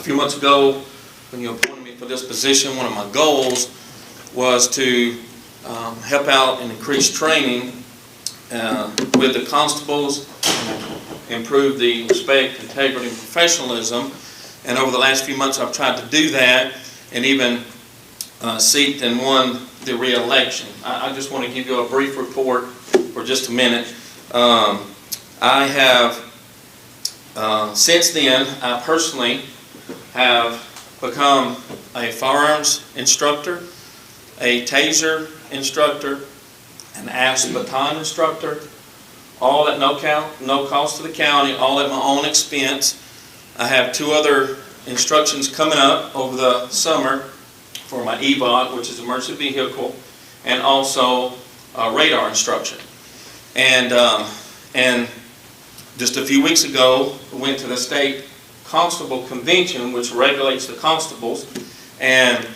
few months ago, when you appointed me for this position, one of my goals was to help out and increase training with the constables, improve the respect, integrity, and professionalism. And over the last few months, I've tried to do that, and even seeked and won the re-election. I just want to give you a brief report for just a minute. I have, since then, I personally have become a firearms instructor, a taser instructor, an ASP baton instructor, all at no cost to the county, all at my own expense. I have 2 other instructions coming up over the summer for my EVOT, which is emergency vehicle, and also radar instruction. And just a few weeks ago, we went to the state constable convention, which regulates the constables, and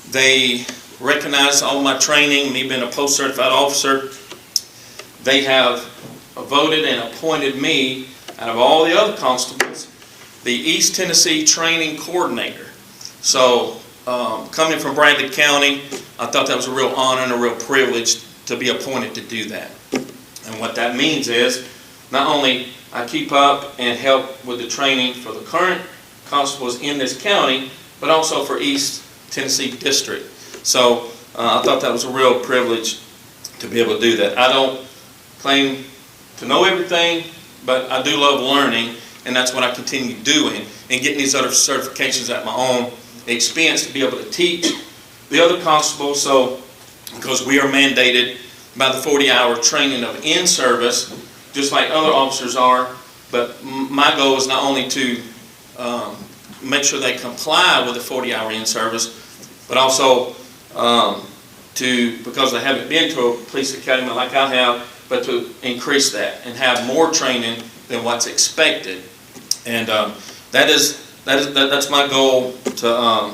they recognized all my training, me being a post-certified officer. They have voted and appointed me, out of all the other constables, the East Tennessee Training Coordinator. So, coming from Bradley County, I thought that was a real honor and a real privilege to be appointed to do that. And what that means is, not only I keep up and help with the training for the current constables in this county, but also for East Tennessee District. So I thought that was a real privilege to be able to do that. I don't claim to know everything, but I do love learning, and that's what I continue doing, and getting these other certifications at my own expense to be able to teach the other constables. So, because we are mandated by the 40-hour training of in-service, just like other officers are, but my goal is not only to make sure they comply with the 40-hour in-service, but also because they haven't been to a police academy like I have, but to increase that and have more training than what's expected. And that's my goal, to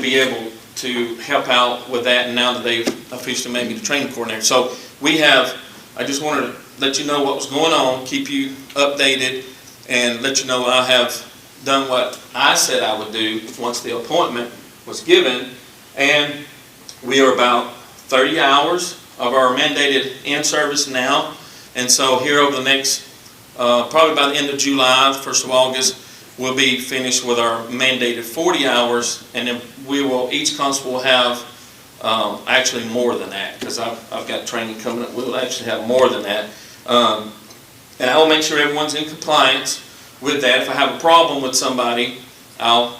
be able to help out with that, and now that they've officially made me the training coordinator. So I just wanted to let you know what was going on, keep you updated, and let you know I have done what I said I would do once the appointment was given. And we are about 30 hours of our mandated in-service now. And so here over the next, probably by the end of July, 1st of August, we'll be finished with our mandated 40 hours. And then each constable will have actually more than that, because I've got training coming up. We'll actually have more than that. And I will make sure everyone's in compliance with that. If I have a problem with somebody, I'll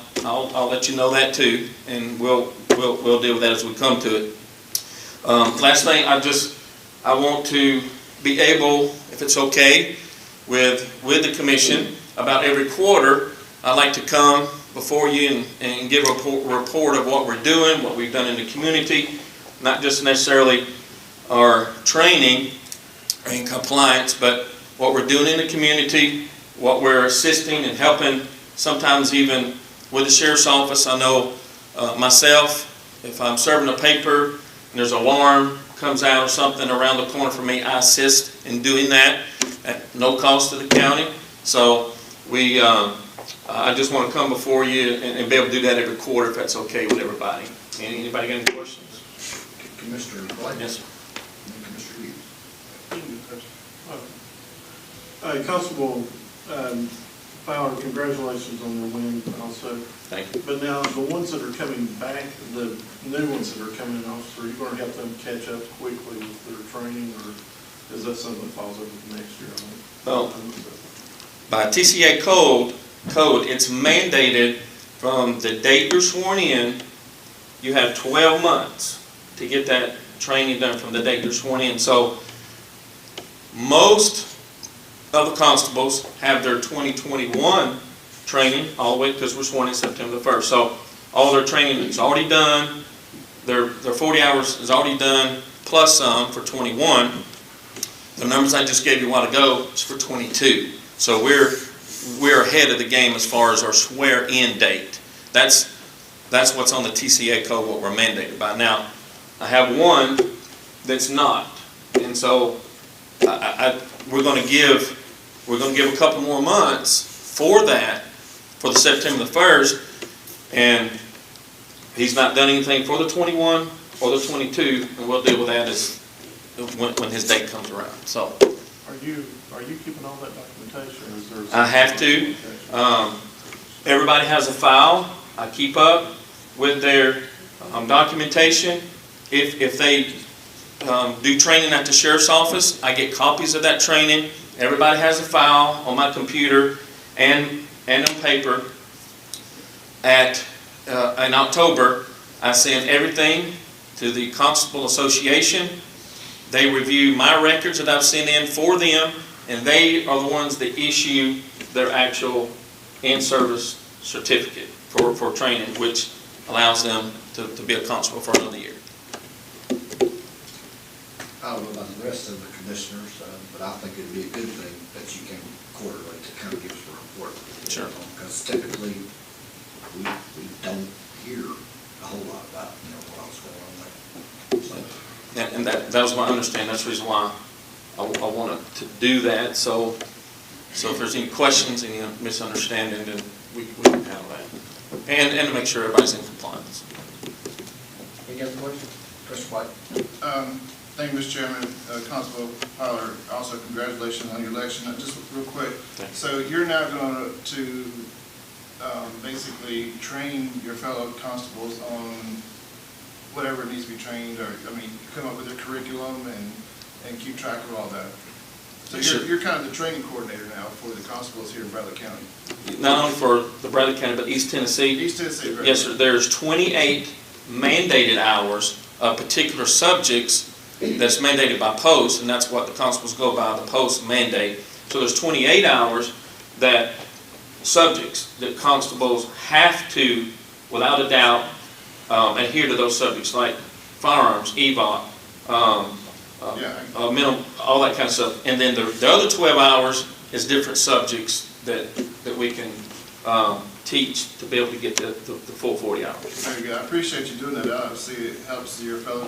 let you know that too, and we'll deal with that as we come to it. Last thing, I want to be able, if it's okay, with the commission, about every quarter, I'd like to come before you and give a report of what we're doing, what we've done in the community, not just necessarily our training and compliance, but what we're doing in the community, what we're assisting and helping, sometimes even with the sheriff's office. I know myself, if I'm serving a paper and there's an alarm comes out or something around the corner for me, I assist in doing that at no cost to the county. So I just want to come before you and be able to do that every quarter, if that's okay with everybody. Anybody got any questions? Commissioner Blake? Yes, sir. Commissioner Hughes? Constable Fowler, congratulations on your win also. Thank you. But now, the ones that are coming back, the new ones that are coming in, officer, are you going to help them catch up quickly with their training, or is that something that falls over the next year? Well, by TCA code, it's mandated from the date you're sworn in. You have 12 months to get that training done from the date you're sworn in. So most of the constables have their 2021 training all the way, because we're sworn in September the 1st. So all their training is already done. Their 40 hours is already done, plus some for 21. The numbers I just gave you a while ago is for 22. So we're ahead of the game as far as our swear-in date. That's what's on the TCA code, what we're mandated by. Now, I have one that's not, and so we're going to give a couple more months for that, for the September the 1st, and he's not done anything for the 21 or the 22, and we'll deal with that as when his date comes around. So. Are you keeping all that documentation? Or is there I have to. Everybody has a file. I keep up with their documentation. If they do training at the sheriff's office, I get copies of that training. Everybody has a file on my computer and on paper. In October, I send everything to the Constable Association. They review my records that I've sent in for them, and they are the ones that issue their actual in-service certificate for training, which allows them to be a constable for another year. I don't know about the rest of the commissioners, but I think it'd be a good thing that you came quarterly to kind of give us a report. Sure. Because typically, we don't hear a whole lot about, what's going on there. So. And that was my understanding. That's the reason why I wanted to do that. So if there's any questions, any misunderstanding, then we can handle that. And to make sure everybody's in compliance. Any other questions? Chris White? Thank you, Mr. Chairman. Constable Fowler, also congratulations on your election. Just real quick. Thanks. So you're now going to basically train your fellow constables on whatever needs to be trained, or, come up with a curriculum and keep track of all that. So you're kind of the training coordinator now for the constables here in Bradley County. Not only for the Bradley County, but East Tennessee. East Tennessee, right? Yes, sir. There's 28 mandated hours of particular subjects that's mandated by post, and that's what the constables go by, the post mandate. So there's 28 hours that subjects that constables have to, without a doubt, adhere to those subjects, like firearms, EVOT, minimum, all that kind of stuff. And then the other 12 hours is different subjects that we can teach to be able to get the full 40 hours. Very good. I appreciate you doing that. Obviously, it helps your fellow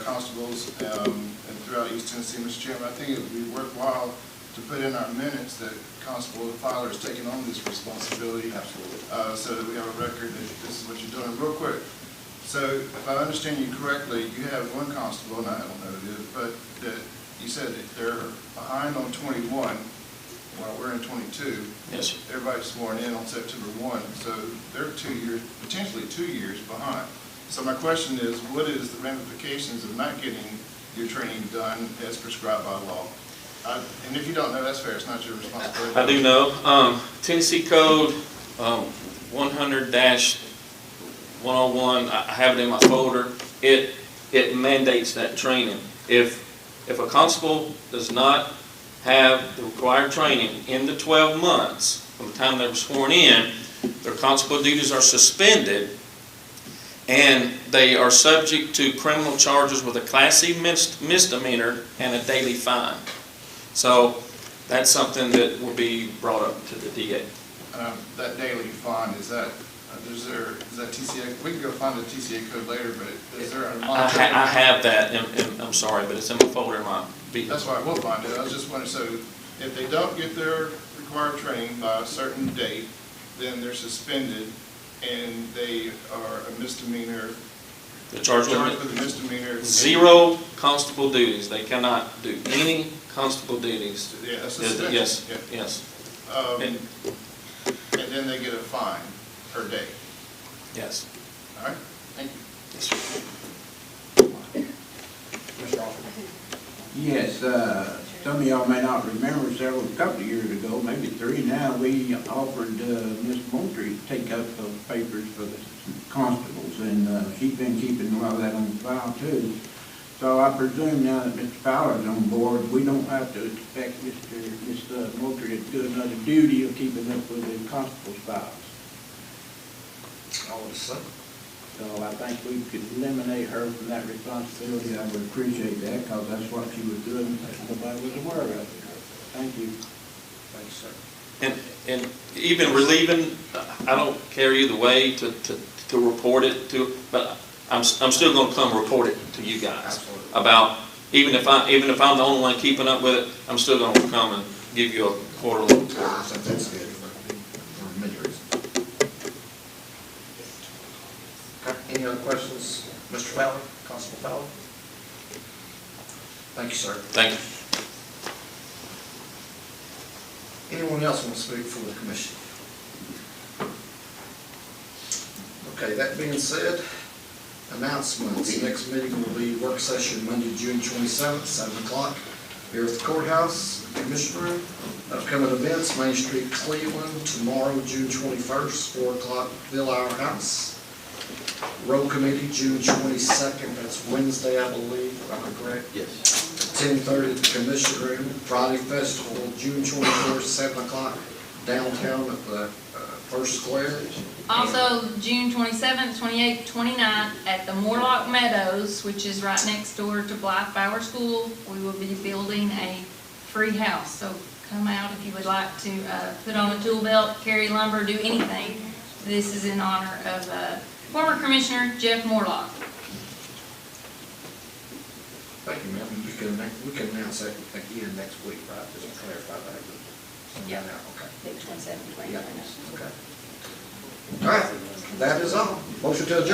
constables and throughout East Tennessee, Mr. Chairman. I think it would be worthwhile to put in our minutes that Constable Fowler is taking on this responsibility. Absolutely. So that we have a record that this is what you're doing. Real quick. So if I understand you correctly, you have one constable, and I don't know who it is, but that you said that they're behind on 21 while we're in 22. Yes, sir. Everybody's sworn in on September 1, so they're 2 years, potentially 2 years behind. So my question is, what is the ramifications of not getting your training done as prescribed by law? And if you don't know, that's fair. It's not your responsibility. I do know. Tennessee Code 100-101, I have it in my folder. It mandates that training. If a constable does not have the required training in the 12 months from the time they were sworn in, their constable duties are suspended, and they are subject to criminal charges with a Class C misdemeanor and a daily fine. So that's something that will be brought up to the DA. That daily fine, is that TCA? We can go find the TCA code later, but is there a monetary? I have that, and I'm sorry, but it's in my folder in my vehicle. That's why we'll find it. I was just wondering, so if they don't get their required training by a certain date, then they're suspended and they are a misdemeanor. The charge with a misdemeanor. 0 constable duties. They cannot do any constable duties. Yeah, that's suspension. Yes, Yeah. yes. And then they get a fine per day. Yes. All right, thank you. Yes, sir. Yes, some of y'all may not remember, a couple of years ago, maybe 3 now, we offered Ms. Moultrie to take up those papers for the constables, and she's been keeping a lot of that on file too. So I presume now that Mr. Fowler's on board, we don't have to expect Ms. Moultrie to do another duty of keeping up with the constable's files. I would assume. So I think we could eliminate her from that responsibility. I would appreciate that, because that's what she was doing, nobody was aware of it. Thank you. Thank you, sir. And even relieving, I don't care either way to report it to, but I'm still going to come report it to you guys. Absolutely. About, even if I'm the only one keeping up with it, I'm still going to come and give you a quarterly report. That's good for many reasons. Okay, any other questions? Mr. Fowler, Constable Fowler? Thank you, sir. Thank you. Anyone else want to speak for the commission? Okay, that being said, announcements. Next meeting will be work session Monday, June 27th, 7 o'clock, here at the courthouse, commission room. Upcoming events, Main Street, Cleveland, tomorrow, June 21st, 4 o'clock, Bill Our House. Road Committee, June 22nd, that's Wednesday, I believe, am I correct? Yes. 10:30 at the commission room. Friday Festival, June 21st, 7 o'clock, downtown at the First Square. Also, June 27th, 28th, 29th, at the Moorlock Meadows, which is right next door to Blythe Bower School, we will be building a free house. So come out if you would like to put on a tool belt, carry lumber, do anything. This is in honor of former Commissioner Jeff Moorlock. Thank you, ma'am. We can announce that again next week, right? Just to clarify that. Yeah. Okay. 27, 29. Yeah. Okay. All right, that is all. Motion to adjourn.